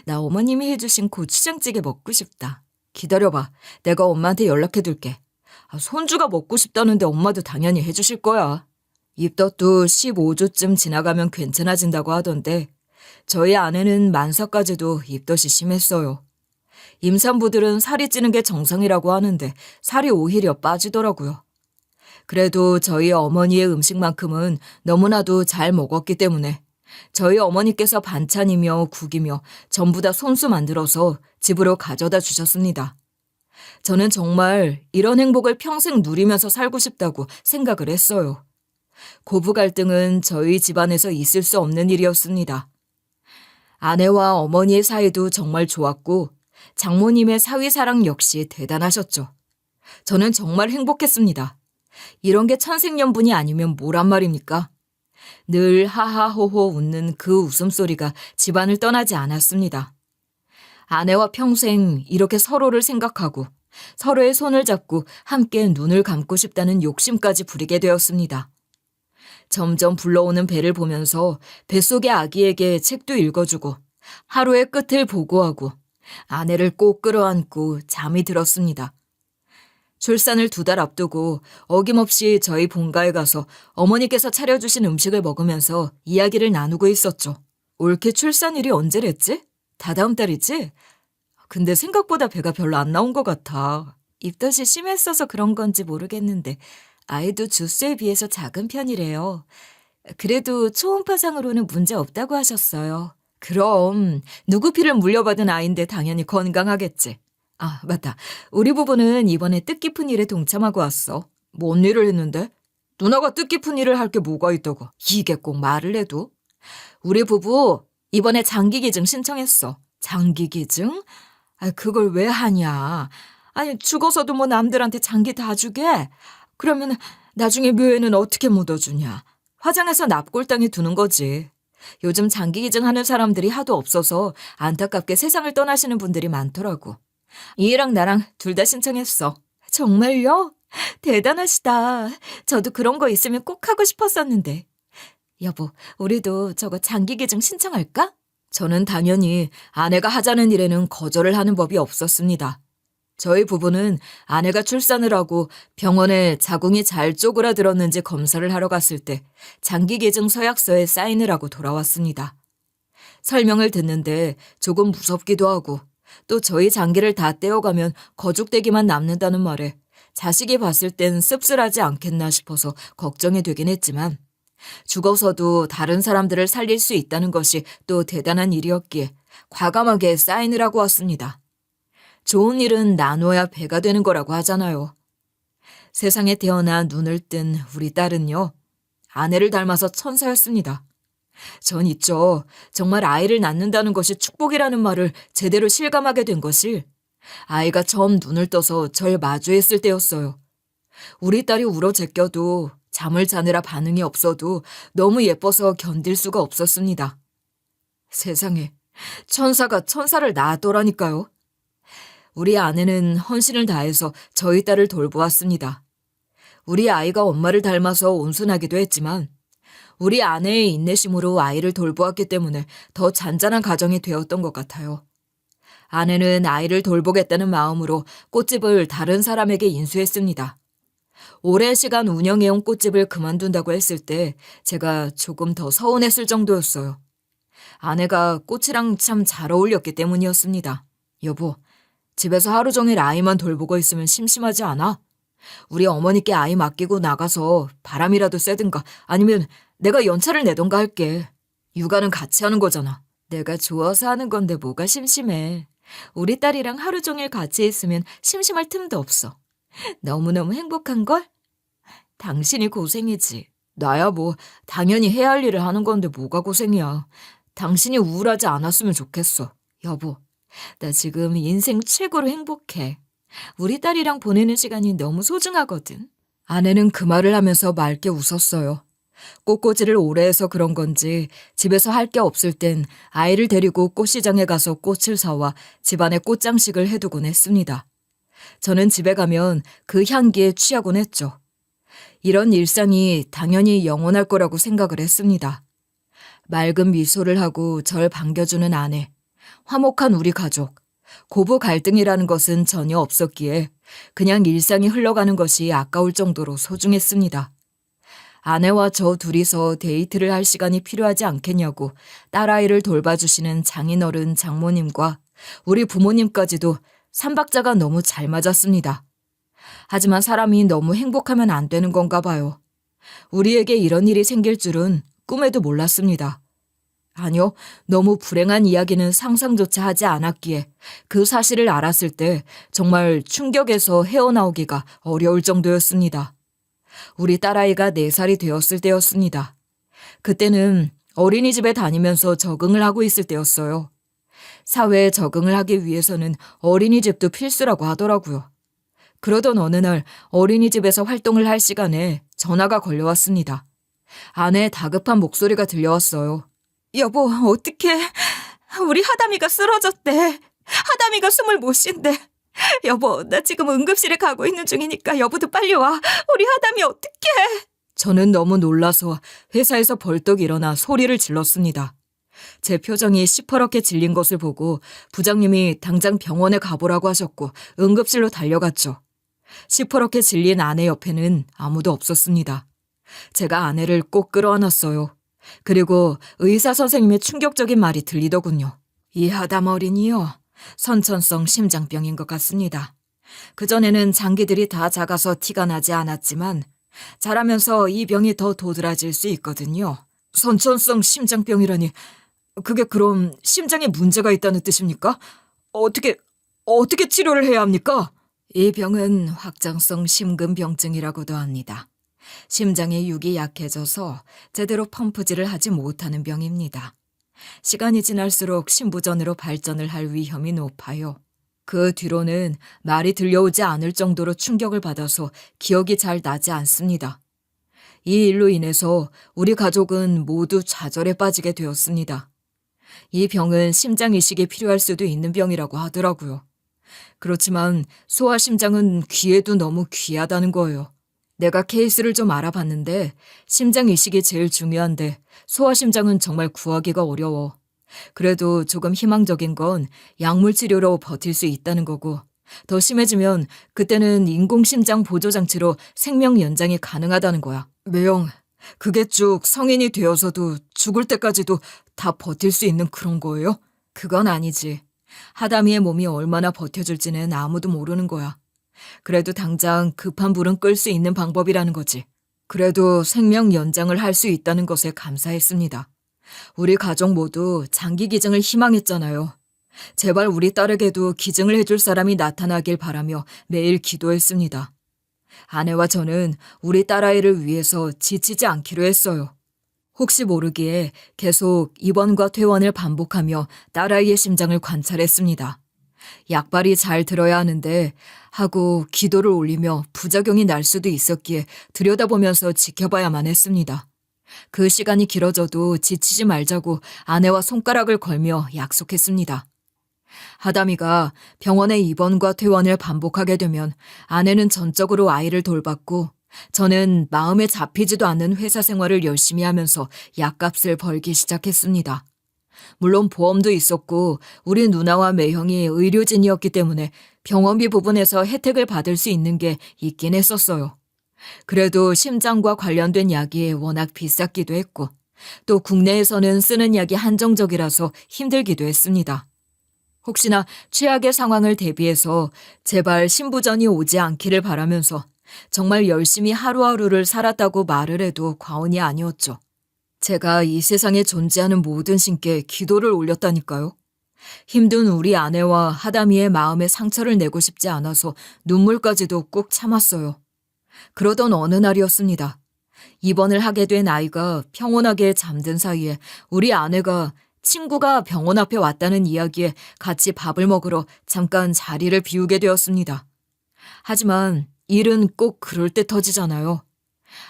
나 어머님이 해주신 고추장찌개 먹고 싶다. 기다려봐. 내가 엄마한테 연락해둘게. 손주가 먹고 싶다는데 엄마도 당연히 해주실 거야. 입덧도 15주쯤 지나가면 괜찮아진다고 하던데 저희 아내는 만사까지도 입덧이 심했어요. 임산부들은 살이 찌는 게 정상이라고 하는데 살이 오히려 빠지더라고요. 그래도 저희 어머니의 음식만큼은 너무나도 잘 먹었기 때문에 저희 어머니께서 반찬이며 국이며 전부 다 손수 만들어서 집으로 가져다 주셨습니다. 저는 정말 이런 행복을 평생 누리면서 살고 싶다고 생각을 했어요. 고부 갈등은 저희 집안에서 있을 수 없는 일이었습니다. 아내와 어머니의 사이도 정말 좋았고 장모님의 사위사랑 역시 대단하셨죠. 저는 정말 행복했습니다. 이런 게 천생연분이 아니면 뭐란 말입니까? 늘 하하호호 웃는 그 웃음소리가 집안을 떠나지 않았습니다. 아내와 평생 이렇게 서로를 생각하고 서로의 손을 잡고 함께 눈을 감고 싶다는 욕심까지 부리게 되었습니다. 점점 불러오는 배를 보면서 뱃속의 아기에게 책도 읽어주고 하루의 끝을 보고하고 아내를 꼭 끌어안고 잠이 들었습니다. 출산을 2달 앞두고 어김없이 저희 본가에 가서 어머니께서 차려주신 음식을 먹으면서 이야기를 나누고 있었죠. 올케 출산일이 언제랬지? 다다음 달이지? 근데 생각보다 배가 별로 안 나온 것 같아. 입덧이 심했어서 그런 건지 모르겠는데 아이도 주수에 비해서 작은 편이래요. 그래도 초음파상으로는 문제 없다고 하셨어요. 그럼 누구 피를 물려받은 아이인데 당연히 건강하겠지. 아, 맞다. 우리 부부는 이번에 뜻깊은 일에 동참하고 왔어. 뭔 일을 했는데? 누나가 뜻깊은 일을 할 게 뭐가 있다고. 이게 꼭 말을 해도. 우리 부부 이번에 장기기증 신청했어. 장기기증? 아, 그걸 왜 하냐. 아니, 죽어서도 뭐 남들한테 장기 다 주게? 그러면 나중에 묘에는 어떻게 묻어주냐. 화장해서 납골당에 두는 거지. 요즘 장기기증 하는 사람들이 하도 없어서 안타깝게 세상을 떠나시는 분들이 많더라고. 이해랑 나랑 둘 다 신청했어. 정말요? 대단하시다. 저도 그런 거 있으면 꼭 하고 싶었었는데. 여보, 우리도 저거 장기기증 신청할까? 저는 당연히 아내가 하자는 일에는 거절을 하는 법이 없었습니다. 저희 부부는 아내가 출산을 하고 병원에 자궁이 잘 쪼그라들었는지 검사를 하러 갔을 때 장기기증 서약서에 사인을 하고 돌아왔습니다. 설명을 듣는데 조금 무섭기도 하고 또 저희 장기를 다 떼어가면 거죽대기만 남는다는 말에 자식이 봤을 땐 씁쓸하지 않겠나 싶어서 걱정이 되긴 했지만 죽어서도 다른 사람들을 살릴 수 있다는 것이 또 대단한 일이었기에 과감하게 사인을 하고 왔습니다. 좋은 일은 나눠야 배가 되는 거라고 하잖아요. 세상에 태어나 눈을 뜬 우리 딸은요, 아내를 닮아서 천사였습니다. 전 있죠. 정말 아이를 낳는다는 것이 축복이라는 말을 제대로 실감하게 된 것이 아이가 처음 눈을 떠서 절 마주했을 때였어요. 우리 딸이 울어 제껴도 잠을 자느라 반응이 없어도 너무 예뻐서 견딜 수가 없었습니다. 세상에, 천사가 천사를 낳았더라니까요. 우리 아내는 헌신을 다해서 저희 딸을 돌보았습니다. 우리 아이가 엄마를 닮아서 온순하기도 했지만 우리 아내의 인내심으로 아이를 돌보았기 때문에 더 잔잔한 가정이 되었던 것 같아요. 아내는 아이를 돌보겠다는 마음으로 꽃집을 다른 사람에게 인수했습니다. 오랜 시간 운영해온 꽃집을 그만둔다고 했을 때 제가 조금 더 서운했을 정도였어요. 아내가 꽃이랑 참 잘 어울렸기 때문이었습니다. 여보, 집에서 하루 종일 아이만 돌보고 있으면 심심하지 않아? 우리 어머니께 아이 맡기고 나가서 바람이라도 쐬든가 아니면 내가 연차를 내던가 할게. 육아는 같이 하는 거잖아. 내가 좋아서 하는 건데 뭐가 심심해. 우리 딸이랑 하루 종일 같이 있으면 심심할 틈도 없어. 너무너무 행복한걸? 당신이 고생이지. 나야 뭐 당연히 해야 할 일을 하는 건데 뭐가 고생이야. 당신이 우울하지 않았으면 좋겠어. 여보, 나 지금 인생 최고로 행복해. 우리 딸이랑 보내는 시간이 너무 소중하거든. 아내는 그 말을 하면서 맑게 웃었어요. 꽃꽂이를 오래 해서 그런 건지 집에서 할 게 없을 땐 아이를 데리고 꽃시장에 가서 꽃을 사와 집안에 꽃장식을 해두곤 했습니다. 저는 집에 가면 그 향기에 취하곤 했죠. 이런 일상이 당연히 영원할 거라고 생각을 했습니다. 맑은 미소를 하고 절 반겨주는 아내, 화목한 우리 가족, 고부 갈등이라는 것은 전혀 없었기에 그냥 일상이 흘러가는 것이 아까울 정도로 소중했습니다. 아내와 저 둘이서 데이트를 할 시간이 필요하지 않겠냐고 딸아이를 돌봐주시는 장인어른 장모님과 우리 부모님까지도 삼박자가 너무 잘 맞았습니다. 하지만 사람이 너무 행복하면 안 되는 건가 봐요. 우리에게 이런 일이 생길 줄은 꿈에도 몰랐습니다. 아니요, 너무 불행한 이야기는 상상조차 하지 않았기에 그 사실을 알았을 때 정말 충격에서 헤어나오기가 어려울 정도였습니다. 우리 딸아이가 4살이 되었을 때였습니다. 그때는 어린이집에 다니면서 적응을 하고 있을 때였어요. 사회에 적응을 하기 위해서는 어린이집도 필수라고 하더라고요. 그러던 어느 날 어린이집에서 활동을 할 시간에 전화가 걸려왔습니다. 아내의 다급한 목소리가 들려왔어요. 여보, 어떡해. 우리 하담이가 쓰러졌대. 하담이가 숨을 못 쉰대. 여보, 나 지금 응급실에 가고 있는 중이니까 여보도 빨리 와. 우리 하담이 어떡해. 저는 너무 놀라서 회사에서 벌떡 일어나 소리를 질렀습니다. 제 표정이 시퍼렇게 질린 것을 보고 부장님이 당장 병원에 가보라고 하셨고 응급실로 달려갔죠. 시퍼렇게 질린 아내 옆에는 아무도 없었습니다. 제가 아내를 꼭 끌어안았어요. 그리고 의사 선생님의 충격적인 말이 들리더군요. 이 하담 어린이요. 선천성 심장병인 것 같습니다. 그전에는 장기들이 다 작아서 티가 나지 않았지만 자라면서 이 병이 더 도드라질 수 있거든요. 선천성 심장병이라니, 그게 그럼 심장에 문제가 있다는 뜻입니까? 어떻게 치료를 해야 합니까? 이 병은 확장성 심근병증이라고도 합니다. 심장의 육이 약해져서 제대로 펌프질을 하지 못하는 병입니다. 시간이 지날수록 심부전으로 발전을 할 위험이 높아요. 그 뒤로는 말이 들려오지 않을 정도로 충격을 받아서 기억이 잘 나지 않습니다. 이 일로 인해서 우리 가족은 모두 좌절에 빠지게 되었습니다. 이 병은 심장 이식이 필요할 수도 있는 병이라고 하더라고요. 그렇지만 소아심장은 귀에도 너무 귀하다는 거예요. 내가 케이스를 좀 알아봤는데 심장 이식이 제일 중요한데 소아심장은 정말 구하기가 어려워. 그래도 조금 희망적인 건 약물 치료로 버틸 수 있다는 거고, 더 심해지면 그때는 인공심장 보조장치로 생명 연장이 가능하다는 거야. 매영, 그게 쭉 성인이 되어서도 죽을 때까지도 다 버틸 수 있는 그런 거예요? 그건 아니지. 하담이의 몸이 얼마나 버텨줄지는 아무도 모르는 거야. 그래도 당장 급한 불은 끌 수 있는 방법이라는 거지. 그래도 생명 연장을 할 수 있다는 것에 감사했습니다. 우리 가족 모두 장기 기증을 희망했잖아요. 제발 우리 딸에게도 기증을 해줄 사람이 나타나길 바라며 매일 기도했습니다. 아내와 저는 우리 딸아이를 위해서 지치지 않기로 했어요. 혹시 모르기에 계속 입원과 퇴원을 반복하며 딸아이의 심장을 관찰했습니다. 약발이 잘 들어야 하는데 하고 기도를 올리며 부작용이 날 수도 있었기에 들여다보면서 지켜봐야만 했습니다. 그 시간이 길어져도 지치지 말자고 아내와 손가락을 걸며 약속했습니다. 하담이가 병원의 입원과 퇴원을 반복하게 되면 아내는 전적으로 아이를 돌봤고 저는 마음에 잡히지도 않는 회사 생활을 열심히 하면서 약값을 벌기 시작했습니다. 물론 보험도 있었고 우리 누나와 매형이 의료진이었기 때문에 병원비 부분에서 혜택을 받을 수 있는 게 있긴 했었어요. 그래도 심장과 관련된 약이 워낙 비쌌기도 했고 또 국내에서는 쓰는 약이 한정적이라서 힘들기도 했습니다. 혹시나 최악의 상황을 대비해서 제발 신부전이 오지 않기를 바라면서 정말 열심히 하루하루를 살았다고 말을 해도 과언이 아니었죠. 제가 이 세상에 존재하는 모든 신께 기도를 올렸다니까요. 힘든 우리 아내와 하담이의 마음에 상처를 내고 싶지 않아서 눈물까지도 꾹 참았어요. 그러던 어느 날이었습니다. 입원을 하게 된 아이가 평온하게 잠든 사이에 우리 아내가 친구가 병원 앞에 왔다는 이야기에 같이 밥을 먹으러 잠깐 자리를 비우게 되었습니다. 하지만 일은 꼭 그럴 때 터지잖아요.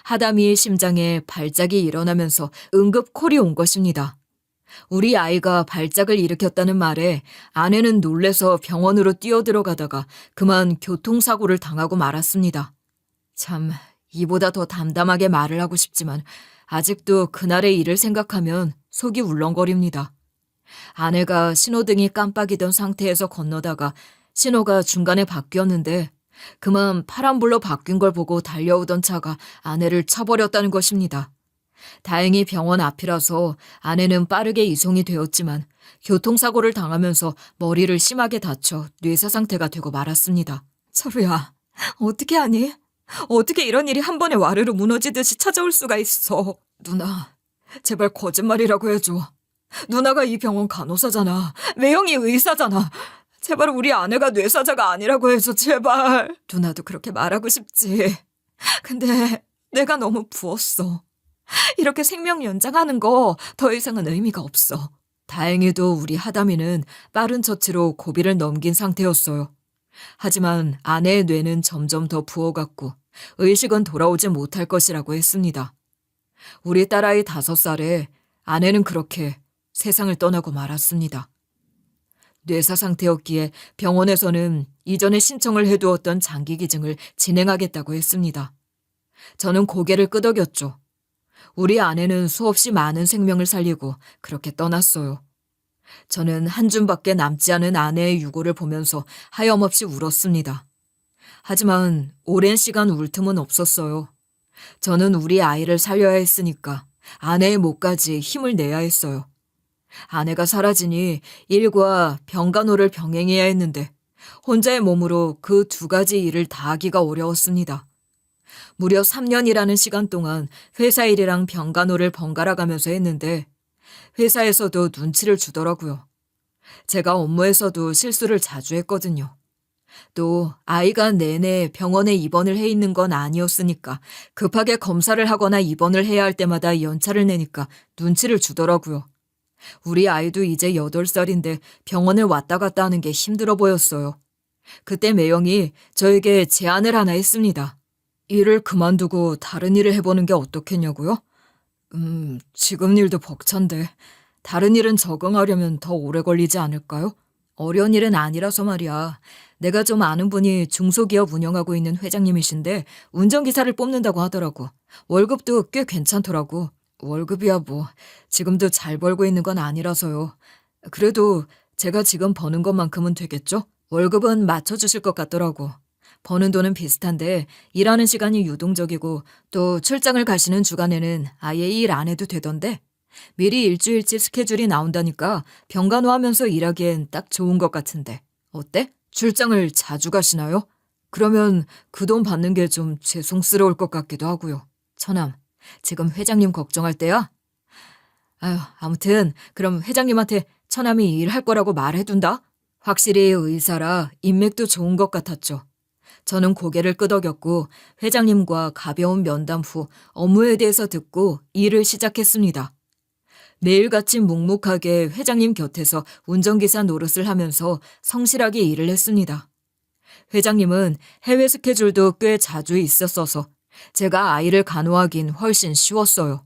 하담이의 심장에 발작이 일어나면서 응급 콜이 온 것입니다. 우리 아이가 발작을 일으켰다는 말에 아내는 놀래서 병원으로 뛰어들어가다가 그만 교통사고를 당하고 말았습니다. 참, 이보다 더 담담하게 말을 하고 싶지만 아직도 그날의 일을 생각하면 속이 울렁거립니다. 아내가 신호등이 깜빡이던 상태에서 건너다가 신호가 중간에 바뀌었는데 그만 파란불로 바뀐 걸 보고 달려오던 차가 아내를 쳐버렸다는 것입니다. 다행히 병원 앞이라서 아내는 빠르게 이송이 되었지만 교통사고를 당하면서 머리를 심하게 다쳐 뇌사 상태가 되고 말았습니다. 철우야, 어떻게 하니? 어떻게 이런 일이 한 번에 와르르 무너지듯이 찾아올 수가 있어? 누나, 제발 거짓말이라고 해줘. 누나가 이 병원 간호사잖아. 매형이 의사잖아. 제발 우리 아내가 뇌사자가 아니라고 해줘, 제발. 누나도 그렇게 말하고 싶지. 근데 내가 너무 부었어. 이렇게 생명 연장하는 거 더 이상은 의미가 없어. 다행히도 우리 하담이는 빠른 처치로 고비를 넘긴 상태였어요. 하지만 아내의 뇌는 점점 더 부어갔고 의식은 돌아오지 못할 것이라고 했습니다. 우리 딸아이 5살에 아내는 그렇게 세상을 떠나고 말았습니다. 뇌사 상태였기에 병원에서는 이전에 신청을 해두었던 장기 기증을 진행하겠다고 했습니다. 저는 고개를 끄덕였죠. 우리 아내는 수없이 많은 생명을 살리고 그렇게 떠났어요. 저는 한 줌밖에 남지 않은 아내의 유고를 보면서 하염없이 울었습니다. 하지만 오랜 시간 울 틈은 없었어요. 저는 우리 아이를 살려야 했으니까 아내의 목까지 힘을 내야 했어요. 아내가 사라지니 일과 병간호를 병행해야 했는데 혼자의 몸으로 그 2가지 일을 다 하기가 어려웠습니다. 무려 3년이라는 시간 동안 회사 일이랑 병간호를 번갈아 가면서 했는데 회사에서도 눈치를 주더라고요. 제가 업무에서도 실수를 자주 했거든요. 또 아이가 내내 병원에 입원을 해 있는 건 아니었으니까 급하게 검사를 하거나 입원을 해야 할 때마다 연차를 내니까 눈치를 주더라고요. 우리 아이도 이제 8살인데 병원을 왔다 갔다 하는 게 힘들어 보였어요. 그때 매형이 저에게 제안을 하나 했습니다. 일을 그만두고 다른 일을 해보는 게 어떻겠냐고요? 지금 일도 벅찬데 다른 일은 적응하려면 더 오래 걸리지 않을까요? 어려운 일은 아니라서 말이야. 내가 좀 아는 분이 중소기업 운영하고 있는 회장님이신데 운전기사를 뽑는다고 하더라고. 월급도 꽤 괜찮더라고. 월급이야 뭐 지금도 잘 벌고 있는 건 아니라서요. 그래도 제가 지금 버는 것만큼은 되겠죠? 월급은 맞춰주실 것 같더라고. 버는 돈은 비슷한데 일하는 시간이 유동적이고 또 출장을 가시는 주간에는 아예 일 안 해도 되던데 미리 일주일치 스케줄이 나온다니까 병간호하면서 일하기엔 딱 좋은 것 같은데. 어때? 출장을 자주 가시나요? 그러면 그 돈 받는 게 좀 죄송스러울 것 같기도 하고요. 처남, 지금 회장님 걱정할 때야? 아휴, 아무튼 그럼 회장님한테 처남이 일할 거라고 말해둔다? 확실히 의사라 인맥도 좋은 것 같았죠. 저는 고개를 끄덕였고 회장님과 가벼운 면담 후 업무에 대해서 듣고 일을 시작했습니다. 매일같이 묵묵하게 회장님 곁에서 운전기사 노릇을 하면서 성실하게 일을 했습니다. 회장님은 해외 스케줄도 꽤 자주 있었어서 제가 아이를 간호하긴 훨씬 쉬웠어요.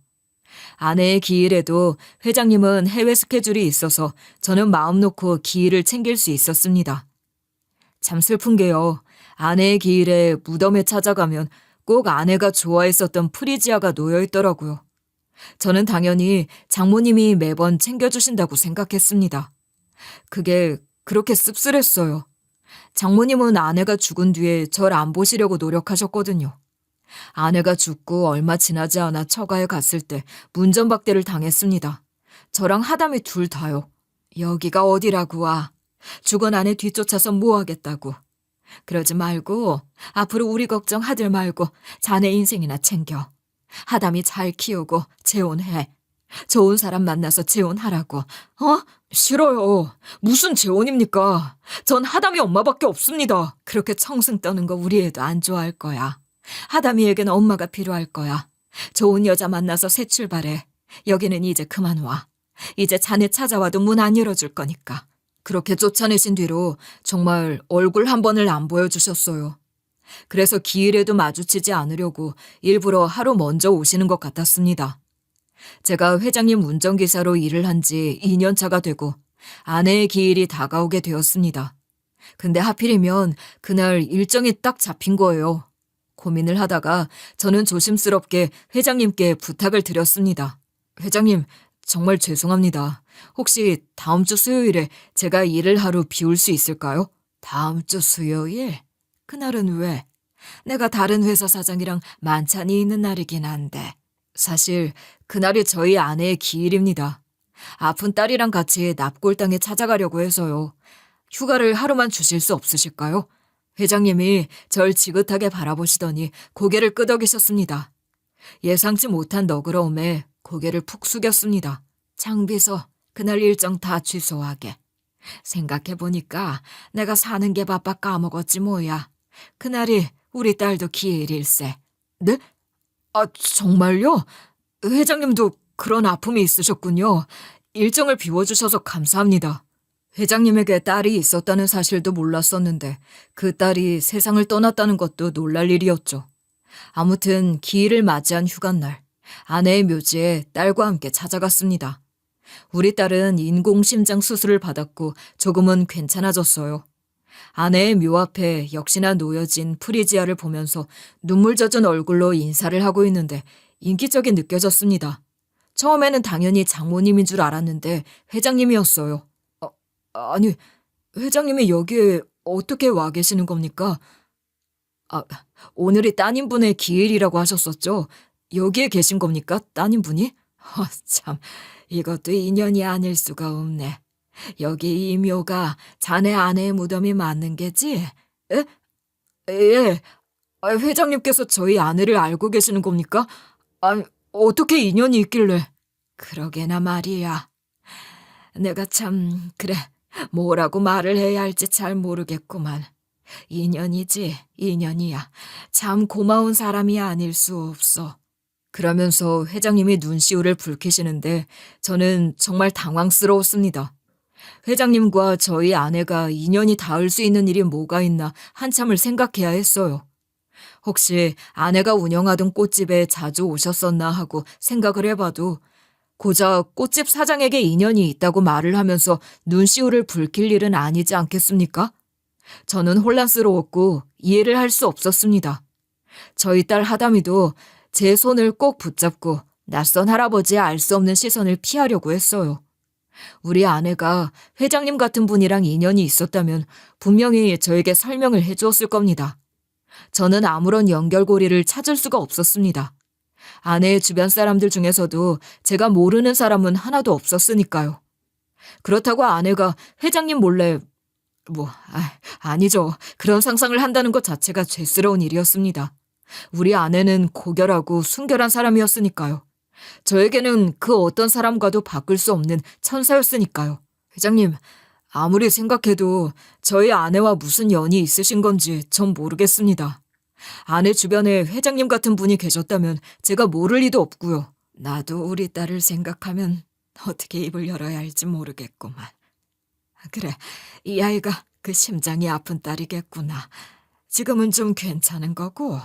아내의 기일에도 회장님은 해외 스케줄이 있어서 저는 마음 놓고 기일을 챙길 수 있었습니다. 참 슬픈 게요. 아내의 기일에 무덤에 찾아가면 꼭 아내가 좋아했었던 프리지아가 놓여 있더라고요. 저는 당연히 장모님이 매번 챙겨주신다고 생각했습니다. 그게 그렇게 씁쓸했어요. 장모님은 아내가 죽은 뒤에 절 안 보시려고 노력하셨거든요. 아내가 죽고 얼마 지나지 않아 처가에 갔을 때 문전박대를 당했습니다. 저랑 하담이 둘 다요. 여기가 어디라고 와. 죽은 아내 뒤쫓아서 뭐 하겠다고. 그러지 말고 앞으로 우리 걱정하들 말고 자네 인생이나 챙겨. 하담이 잘 키우고 재혼해. 좋은 사람 만나서 재혼하라고. 싫어요. 무슨 재혼입니까? 전 하담이 엄마밖에 없습니다. 그렇게 청승 떠는 거 우리 애도 안 좋아할 거야. 하담이에겐 엄마가 필요할 거야. 좋은 여자 만나서 새 출발해. 여기는 이제 그만 와. 이제 자네 찾아와도 문 안 열어줄 거니까. 그렇게 쫓아내신 뒤로 정말 얼굴 한 번을 안 보여주셨어요. 그래서 기일에도 마주치지 않으려고 일부러 하루 먼저 오시는 것 같았습니다. 제가 회장님 운전기사로 일을 한 지 2년 차가 되고 아내의 기일이 다가오게 되었습니다. 근데 하필이면 그날 일정이 딱 잡힌 거예요. 고민을 하다가 저는 조심스럽게 회장님께 부탁을 드렸습니다. 회장님, 정말 죄송합니다. 혹시 다음 주 수요일에 제가 일을 하루 비울 수 있을까요? 다음 주 수요일? 그날은 왜? 내가 다른 회사 사장이랑 만찬이 있는 날이긴 한데. 사실 그날이 저희 아내의 기일입니다. 아픈 딸이랑 같이 납골당에 찾아가려고 해서요. 휴가를 하루만 주실 수 없으실까요? 회장님이 절 지긋하게 바라보시더니 고개를 끄덕이셨습니다. 예상치 못한 너그러움에 고개를 푹 숙였습니다. 장비서, 그날 일정 다 취소하게. 생각해보니까 내가 사는 게 바빠 까먹었지 뭐야. 그날이 우리 딸도 기일일세. 네? 정말요? 회장님도 그런 아픔이 있으셨군요. 일정을 비워주셔서 감사합니다. 회장님에게 딸이 있었다는 사실도 몰랐었는데 그 딸이 세상을 떠났다는 것도 놀랄 일이었죠. 아무튼 기일을 맞이한 휴관날, 아내의 묘지에 딸과 함께 찾아갔습니다. 우리 딸은 인공심장 수술을 받았고 조금은 괜찮아졌어요. 아내의 묘 앞에 역시나 놓여진 프리지아를 보면서 눈물 젖은 얼굴로 인사를 하고 있는데 인기적이 느껴졌습니다. 처음에는 당연히 장모님인 줄 알았는데 회장님이었어요. 아니, 회장님이 여기에 어떻게 와 계시는 겁니까? 오늘이 따님분의 기일이라고 하셨었죠? 여기에 계신 겁니까, 따님분이? 참, 이것도 인연이 아닐 수가 없네. 여기 이 묘가 자네 아내의 무덤이 맞는 게지? 에? 예. 회장님께서 저희 아내를 알고 계시는 겁니까? 어떻게 인연이 있길래? 그러게나 말이야. 내가 참, 그래, 뭐라고 말을 해야 할지 잘 모르겠구만. 인연이지, 인연이야. 참 고마운 사람이 아닐 수 없어. 그러면서 회장님이 눈시울을 붉히시는데 저는 정말 당황스러웠습니다. 회장님과 저희 아내가 인연이 닿을 수 있는 일이 뭐가 있나 한참을 생각해야 했어요. 혹시 아내가 운영하던 꽃집에 자주 오셨었나 하고 생각을 해봐도 고작 꽃집 사장에게 인연이 있다고 말을 하면서 눈시울을 붉힐 일은 아니지 않겠습니까? 저는 혼란스러웠고 이해를 할 수 없었습니다. 저희 딸 하담이도 제 손을 꼭 붙잡고 낯선 할아버지의 알 수 없는 시선을 피하려고 했어요. 우리 아내가 회장님 같은 분이랑 인연이 있었다면 분명히 저에게 설명을 해주었을 겁니다. 저는 아무런 연결고리를 찾을 수가 없었습니다. 아내의 주변 사람들 중에서도 제가 모르는 사람은 하나도 없었으니까요. 그렇다고 아내가 회장님 몰래 아니죠. 그런 상상을 한다는 것 자체가 죄스러운 일이었습니다. 우리 아내는 고결하고 순결한 사람이었으니까요. 저에게는 그 어떤 사람과도 바꿀 수 없는 천사였으니까요. 회장님, 아무리 생각해도 저희 아내와 무슨 연이 있으신 건지 전 모르겠습니다. 아내 주변에 회장님 같은 분이 계셨다면 제가 모를 리도 없고요. 나도 우리 딸을 생각하면 어떻게 입을 열어야 할지 모르겠구만. 그래, 이 아이가 그 심장이 아픈 딸이겠구나. 지금은 좀 괜찮은 거고.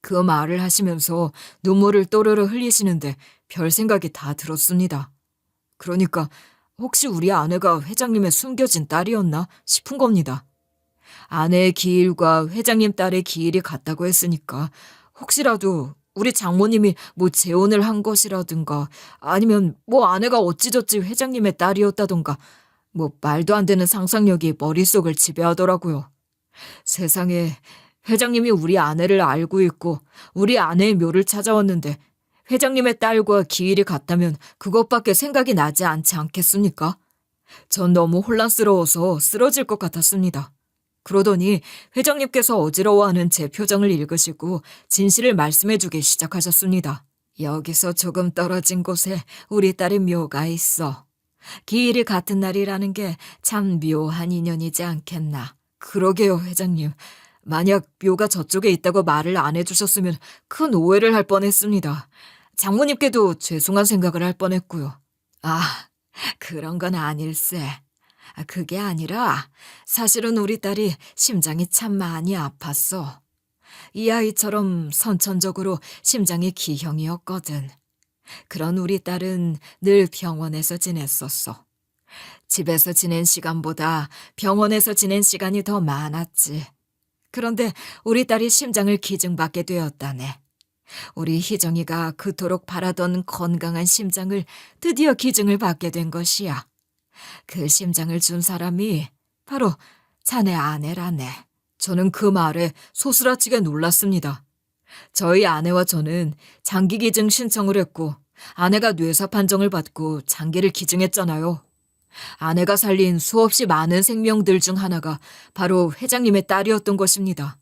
그 말을 하시면서 눈물을 또르르 흘리시는데 별 생각이 다 들었습니다. 그러니까 혹시 우리 아내가 회장님의 숨겨진 딸이었나 싶은 겁니다. 아내의 기일과 회장님 딸의 기일이 같다고 했으니까 혹시라도 우리 장모님이 재혼을 한 것이라든가 아니면 아내가 어찌저찌 회장님의 딸이었다던가 말도 안 되는 상상력이 머릿속을 지배하더라고요. 세상에 회장님이 우리 아내를 알고 있고 우리 아내의 묘를 찾아왔는데 회장님의 딸과 기일이 같다면 그것밖에 생각이 나지 않지 않겠습니까? 전 너무 혼란스러워서 쓰러질 것 같았습니다. 그러더니 회장님께서 어지러워하는 제 표정을 읽으시고 진실을 말씀해주기 시작하셨습니다. 여기서 조금 떨어진 곳에 우리 딸의 묘가 있어. 기일이 같은 날이라는 게 참 묘한 인연이지 않겠나. 그러게요, 회장님. 만약 묘가 저쪽에 있다고 말을 안 해주셨으면 큰 오해를 할 뻔했습니다. 장모님께도 죄송한 생각을 할 뻔했고요. 그런 건 아닐세. 그게 아니라 사실은 우리 딸이 심장이 참 많이 아팠어. 이 아이처럼 선천적으로 심장이 기형이었거든. 그런 우리 딸은 늘 병원에서 지냈었어. 집에서 지낸 시간보다 병원에서 지낸 시간이 더 많았지. 그런데 우리 딸이 심장을 기증받게 되었다네. 우리 희정이가 그토록 바라던 건강한 심장을 드디어 기증을 받게 된 것이야. 그 심장을 준 사람이 바로 자네 아내라네. 저는 그 말에 소스라치게 놀랐습니다. 저희 아내와 저는 장기 기증 신청을 했고 아내가 뇌사 판정을 받고 장기를 기증했잖아요. 아내가 살린 수없이 많은 생명들 중 하나가 바로 회장님의 딸이었던 것입니다.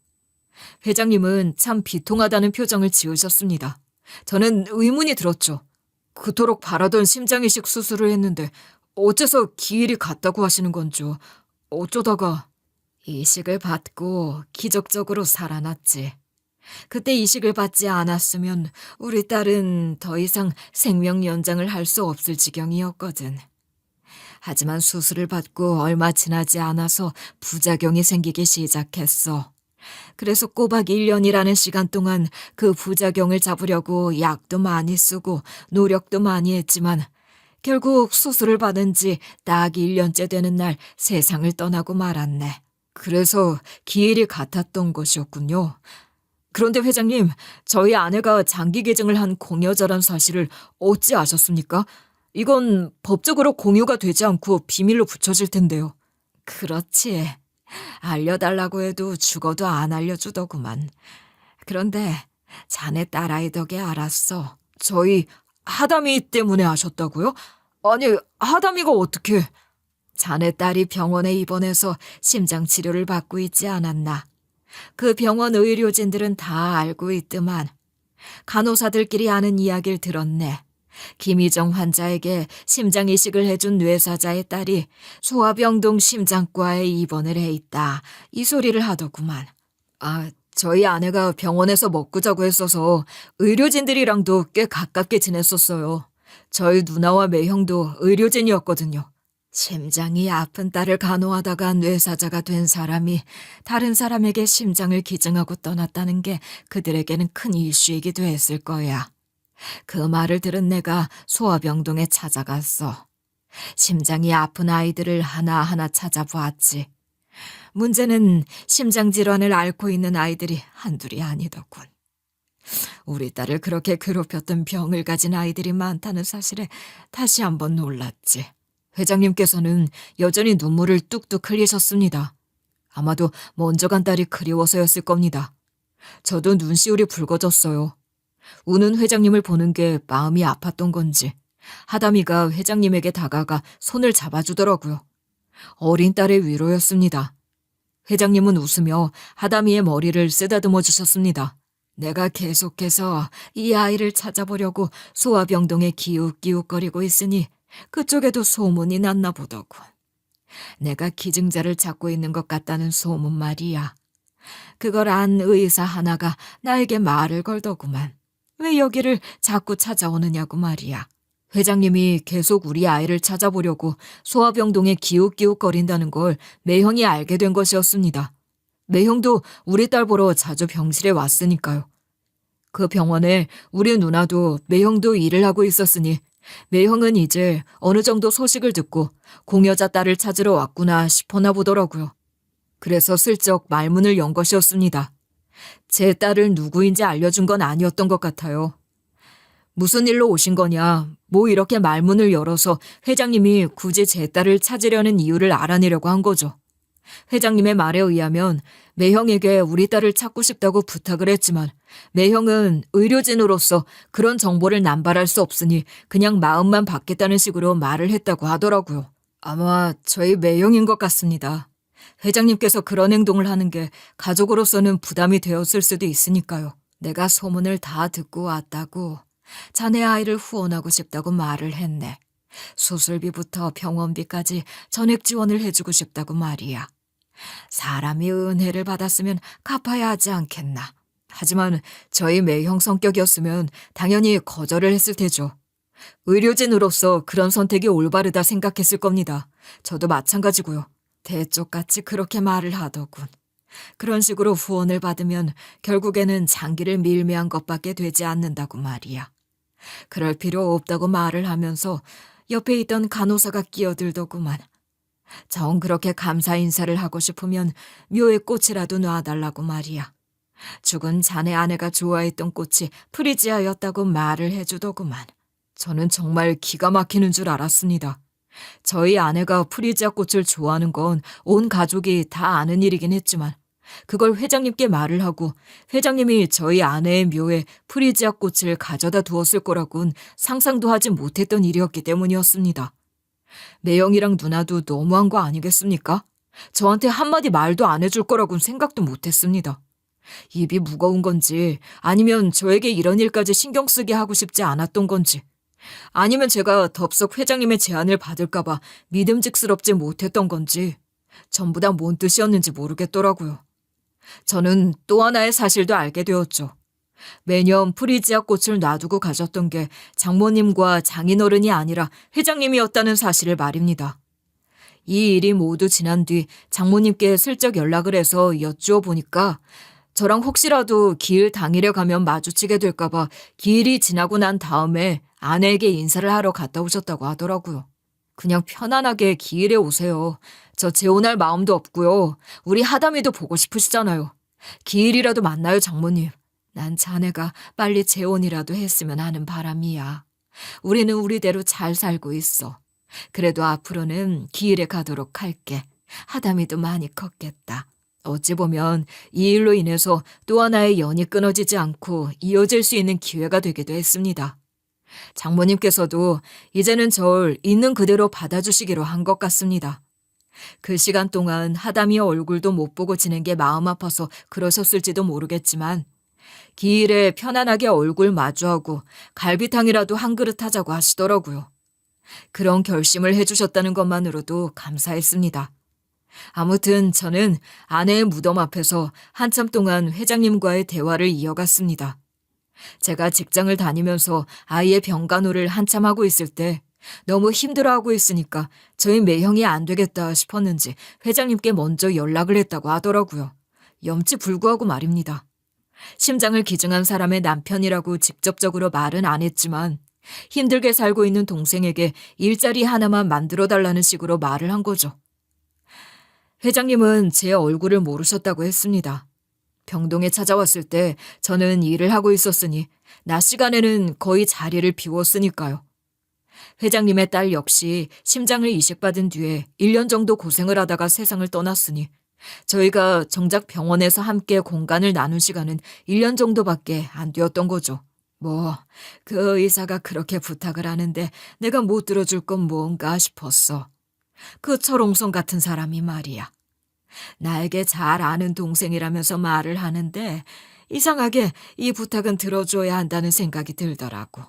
회장님은 참 비통하다는 표정을 지으셨습니다. 저는 의문이 들었죠. 그토록 바라던 심장이식 수술을 했는데 어째서 기일이 같다고 하시는 건죠. 어쩌다가 이식을 받고 기적적으로 살아났지. 그때 이식을 받지 않았으면 우리 딸은 더 이상 생명 연장을 할 수 없을 지경이었거든. 하지만 수술을 받고 얼마 지나지 않아서 부작용이 생기기 시작했어. 그래서 꼬박 1년이라는 시간 동안 그 부작용을 잡으려고 약도 많이 쓰고 노력도 많이 했지만 결국 수술을 받은 지 딱 1년째 되는 날 세상을 떠나고 말았네. 그래서 기일이 같았던 것이었군요. 그런데 회장님, 저희 아내가 장기 기증을 한 공여자란 사실을 어찌 아셨습니까? 이건 법적으로 공유가 되지 않고 비밀로 붙여질 텐데요. 그렇지. 알려달라고 해도 죽어도 안 알려주더구만. 그런데 자네 딸아이 덕에 알았어. 저희 하담이 때문에 아셨다고요? 아니, 하담이가 어떻게... 자네 딸이 병원에 입원해서 심장 치료를 받고 있지 않았나. 그 병원 의료진들은 다 알고 있더만. 간호사들끼리 아는 이야기를 들었네. 김희정 환자에게 심장 이식을 해준 뇌사자의 딸이 소아병동 심장과에 입원을 해 있다. 이 소리를 하더구만. 저희 아내가 병원에서 먹고 자고 했어서 의료진들이랑도 꽤 가깝게 지냈었어요. 저희 누나와 매형도 의료진이었거든요. 심장이 아픈 딸을 간호하다가 뇌사자가 된 사람이 다른 사람에게 심장을 기증하고 떠났다는 게 그들에게는 큰 이슈이기도 했을 거야. 그 말을 들은 내가 소아병동에 찾아갔어. 심장이 아픈 아이들을 하나하나 찾아보았지. 문제는 심장질환을 앓고 있는 아이들이 한둘이 아니더군. 우리 딸을 그렇게 괴롭혔던 병을 가진 아이들이 많다는 사실에 다시 한번 놀랐지. 회장님께서는 여전히 눈물을 뚝뚝 흘리셨습니다. 아마도 먼저 간 딸이 그리워서였을 겁니다. 저도 눈시울이 붉어졌어요. 우는 회장님을 보는 게 마음이 아팠던 건지 하담이가 회장님에게 다가가 손을 잡아주더라고요. 어린 딸의 위로였습니다. 회장님은 웃으며 하담이의 머리를 쓰다듬어 주셨습니다. 내가 계속해서 이 아이를 찾아보려고 소아병동에 기웃기웃거리고 있으니 그쪽에도 소문이 났나 보더군. 내가 기증자를 찾고 있는 것 같다는 소문 말이야. 그걸 안 의사 하나가 나에게 말을 걸더구만. 왜 여기를 자꾸 찾아오느냐고 말이야. 회장님이 계속 우리 아이를 찾아보려고 소아병동에 기웃기웃거린다는 걸 매형이 알게 된 것이었습니다. 매형도 우리 딸 보러 자주 병실에 왔으니까요. 그 병원에 우리 누나도 매형도 일을 하고 있었으니 매형은 이제 어느 정도 소식을 듣고 공여자 딸을 찾으러 왔구나 싶었나 보더라고요. 그래서 슬쩍 말문을 연 것이었습니다. 제 딸을 누구인지 알려준 건 아니었던 것 같아요. 무슨 일로 오신 거냐, 뭐 이렇게 말문을 열어서 회장님이 굳이 제 딸을 찾으려는 이유를 알아내려고 한 거죠. 회장님의 말에 의하면 매형에게 우리 딸을 찾고 싶다고 부탁을 했지만 매형은 의료진으로서 그런 정보를 남발할 수 없으니 그냥 마음만 받겠다는 식으로 말을 했다고 하더라고요. 아마 저희 매형인 것 같습니다. 회장님께서 그런 행동을 하는 게 가족으로서는 부담이 되었을 수도 있으니까요. 내가 소문을 다 듣고 왔다고. 자네 아이를 후원하고 싶다고 말을 했네. 수술비부터 병원비까지 전액 지원을 해주고 싶다고 말이야. 사람이 은혜를 받았으면 갚아야 하지 않겠나. 하지만 저희 매형 성격이었으면 당연히 거절을 했을 테죠. 의료진으로서 그런 선택이 올바르다 생각했을 겁니다. 저도 마찬가지고요. 대쪽같이 그렇게 말을 하더군. 그런 식으로 후원을 받으면 결국에는 장기를 밀매한 것밖에 되지 않는다고 말이야. 그럴 필요 없다고 말을 하면서 옆에 있던 간호사가 끼어들더구만. 정 그렇게 감사 인사를 하고 싶으면 묘의 꽃이라도 놔달라고 말이야. 죽은 자네 아내가 좋아했던 꽃이 프리지아였다고 말을 해주더구만. 저는 정말 기가 막히는 줄 알았습니다. 저희 아내가 프리지아 꽃을 좋아하는 건 온 가족이 다 아는 일이긴 했지만 그걸 회장님께 말을 하고 회장님이 저희 아내의 묘에 프리지아 꽃을 가져다 두었을 거라곤 상상도 하지 못했던 일이었기 때문이었습니다. 매형이랑 누나도 너무한 거 아니겠습니까? 저한테 한마디 말도 안 해줄 거라곤 생각도 못했습니다. 입이 무거운 건지 아니면 저에게 이런 일까지 신경 쓰게 하고 싶지 않았던 건지 아니면 제가 덥석 회장님의 제안을 받을까 봐 믿음직스럽지 못했던 건지 전부 다 뭔 뜻이었는지 모르겠더라고요. 저는 또 하나의 사실도 알게 되었죠. 매년 프리지아 꽃을 놔두고 가셨던 게 장모님과 장인어른이 아니라 회장님이었다는 사실을 말입니다. 이 일이 모두 지난 뒤 장모님께 슬쩍 연락을 해서 여쭈어 보니까 저랑 혹시라도 기일 당일에 가면 마주치게 될까 봐 기일이 지나고 난 다음에 아내에게 인사를 하러 갔다 오셨다고 하더라고요. 그냥 편안하게 기일에 오세요. 저 재혼할 마음도 없고요. 우리 하담이도 보고 싶으시잖아요. 기일이라도 만나요, 장모님. 난 자네가 빨리 재혼이라도 했으면 하는 바람이야. 우리는 우리대로 잘 살고 있어. 그래도 앞으로는 기일에 가도록 할게. 하담이도 많이 컸겠다. 어찌 보면 이 일로 인해서 또 하나의 연이 끊어지지 않고 이어질 수 있는 기회가 되기도 했습니다. 장모님께서도 이제는 절 있는 그대로 받아주시기로 한 것 같습니다. 그 시간 동안 하담이의 얼굴도 못 보고 지낸 게 마음 아파서 그러셨을지도 모르겠지만 기일에 편안하게 얼굴 마주하고 갈비탕이라도 한 그릇 하자고 하시더라고요. 그런 결심을 해주셨다는 것만으로도 감사했습니다. 아무튼 저는 아내의 무덤 앞에서 한참 동안 회장님과의 대화를 이어갔습니다. 제가 직장을 다니면서 아이의 병간호를 한참 하고 있을 때 너무 힘들어하고 있으니까 저희 매형이 안 되겠다 싶었는지 회장님께 먼저 연락을 했다고 하더라고요. 염치불구하고 말입니다. 심장을 기증한 사람의 남편이라고 직접적으로 말은 안 했지만 힘들게 살고 있는 동생에게 일자리 하나만 만들어달라는 식으로 말을 한 거죠. 회장님은 제 얼굴을 모르셨다고 했습니다. 병동에 찾아왔을 때 저는 일을 하고 있었으니 낮 시간에는 거의 자리를 비웠으니까요. 회장님의 딸 역시 심장을 이식받은 뒤에 1년 정도 고생을 하다가 세상을 떠났으니 저희가 정작 병원에서 함께 공간을 나눈 시간은 1년 정도밖에 안 되었던 거죠. 그 의사가 그렇게 부탁을 하는데 내가 못 들어줄 건 뭔가 싶었어. 그 철옹성 같은 사람이 말이야. 나에게 잘 아는 동생이라면서 말을 하는데 이상하게 이 부탁은 들어줘야 한다는 생각이 들더라고.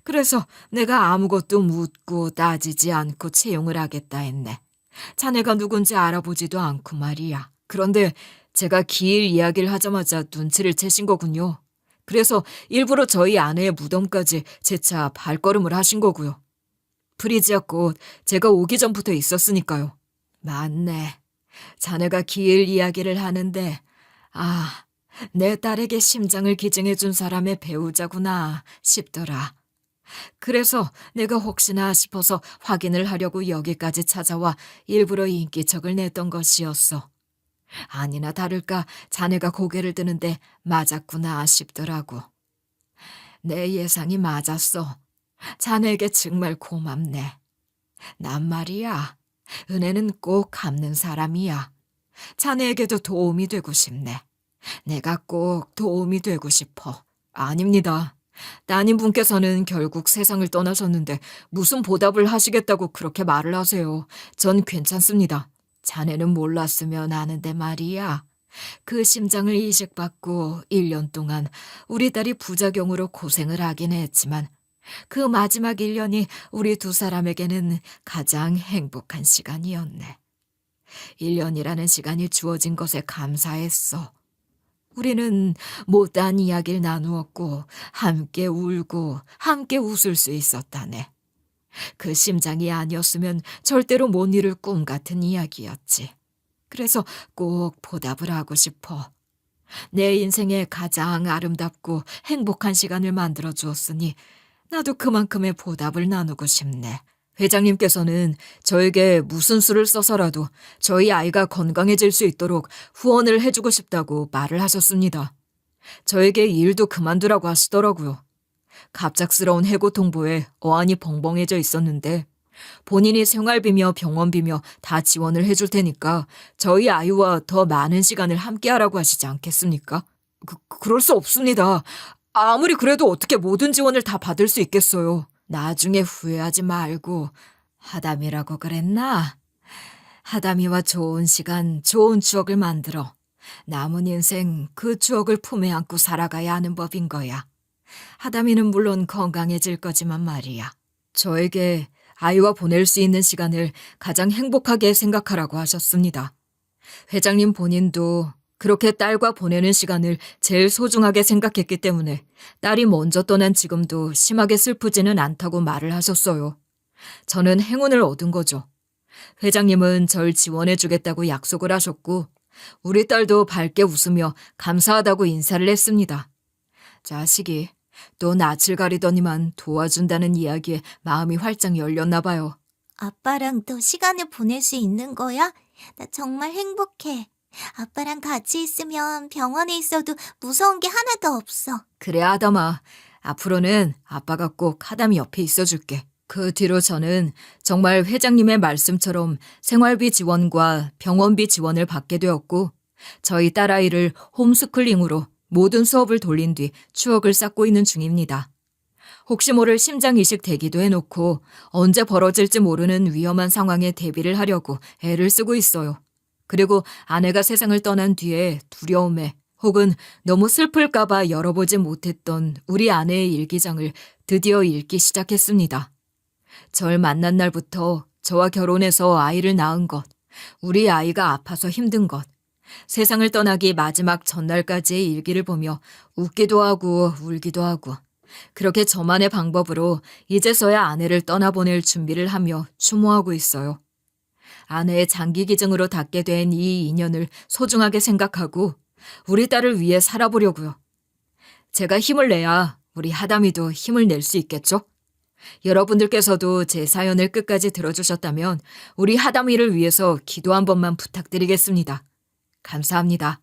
그래서 내가 아무것도 묻고 따지지 않고 채용을 하겠다 했네. 자네가 누군지 알아보지도 않고 말이야. 그런데 제가 길 이야기를 하자마자 눈치를 채신 거군요. 그래서 일부러 저희 아내의 무덤까지 재차 발걸음을 하신 거고요. 프리지아 꽃 제가 오기 전부터 있었으니까요. 맞네. 자네가 길 이야기를 하는데 내 딸에게 심장을 기증해준 사람의 배우자구나 싶더라. 그래서 내가 혹시나 싶어서 확인을 하려고 여기까지 찾아와 일부러 인기척을 냈던 것이었어. 아니나 다를까 자네가 고개를 드는데 맞았구나 싶더라고. 내 예상이 맞았어. 자네에게 정말 고맙네. 난 말이야. 은혜는 꼭 갚는 사람이야. 자네에게도 도움이 되고 싶네. 내가 꼭 도움이 되고 싶어. 아닙니다. 따님분께서는 결국 세상을 떠나셨는데 무슨 보답을 하시겠다고 그렇게 말을 하세요. 전 괜찮습니다. 자네는 몰랐으면 아는데 말이야. 그 심장을 이식받고 1년 동안 우리 딸이 부작용으로 고생을 하긴 했지만 그 마지막 1년이 우리 두 사람에게는 가장 행복한 시간이었네. 1년이라는 시간이 주어진 것에 감사했어. 우리는 못다한 이야기를 나누었고 함께 울고 함께 웃을 수 있었다네. 그 심장이 아니었으면 절대로 못 이룰 꿈 같은 이야기였지. 그래서 꼭 보답을 하고 싶어. 내 인생에 가장 아름답고 행복한 시간을 만들어 주었으니 나도 그만큼의 보답을 나누고 싶네. 회장님께서는 저에게 무슨 수를 써서라도 저희 아이가 건강해질 수 있도록 후원을 해주고 싶다고 말을 하셨습니다. 저에게 일도 그만두라고 하시더라고요. 갑작스러운 해고 통보에 어안이 벙벙해져 있었는데 본인이 생활비며 병원비며 다 지원을 해줄 테니까 저희 아이와 더 많은 시간을 함께하라고 하시지 않겠습니까? 그럴 수 없습니다. 아무리 그래도 어떻게 모든 지원을 다 받을 수 있겠어요. 나중에 후회하지 말고 하담이라고 그랬나? 하담이와 좋은 시간, 좋은 추억을 만들어 남은 인생 그 추억을 품에 안고 살아가야 하는 법인 거야. 하담이는 물론 건강해질 거지만 말이야. 저에게 아이와 보낼 수 있는 시간을 가장 행복하게 생각하라고 하셨습니다. 회장님 본인도 그렇게 딸과 보내는 시간을 제일 소중하게 생각했기 때문에 딸이 먼저 떠난 지금도 심하게 슬프지는 않다고 말을 하셨어요. 저는 행운을 얻은 거죠. 회장님은 절 지원해주겠다고 약속을 하셨고 우리 딸도 밝게 웃으며 감사하다고 인사를 했습니다. 자식이 또 낯을 가리더니만 도와준다는 이야기에 마음이 활짝 열렸나 봐요. 아빠랑 또 시간을 보낼 수 있는 거야? 나 정말 행복해. 아빠랑 같이 있으면 병원에 있어도 무서운 게 하나도 없어. 그래 아담아. 앞으로는 아빠가 꼭 하담이 옆에 있어줄게. 그 뒤로 저는 정말 회장님의 말씀처럼 생활비 지원과 병원비 지원을 받게 되었고 저희 딸아이를 홈스쿨링으로 모든 수업을 돌린 뒤 추억을 쌓고 있는 중입니다. 혹시 모를 심장 이식 대기도 해놓고 언제 벌어질지 모르는 위험한 상황에 대비를 하려고 애를 쓰고 있어요. 그리고 아내가 세상을 떠난 뒤에 두려움에 혹은 너무 슬플까봐 열어보지 못했던 우리 아내의 일기장을 드디어 읽기 시작했습니다. 절 만난 날부터 저와 결혼해서 아이를 낳은 것, 우리 아이가 아파서 힘든 것, 세상을 떠나기 마지막 전날까지의 일기를 보며 웃기도 하고 울기도 하고 그렇게 저만의 방법으로 이제서야 아내를 떠나보낼 준비를 하며 추모하고 있어요. 아내의 장기 기증으로 닿게 된 이 인연을 소중하게 생각하고 우리 딸을 위해 살아보려고요. 제가 힘을 내야 우리 하담이도 힘을 낼 수 있겠죠? 여러분들께서도 제 사연을 끝까지 들어주셨다면 우리 하담이를 위해서 기도 한 번만 부탁드리겠습니다. 감사합니다.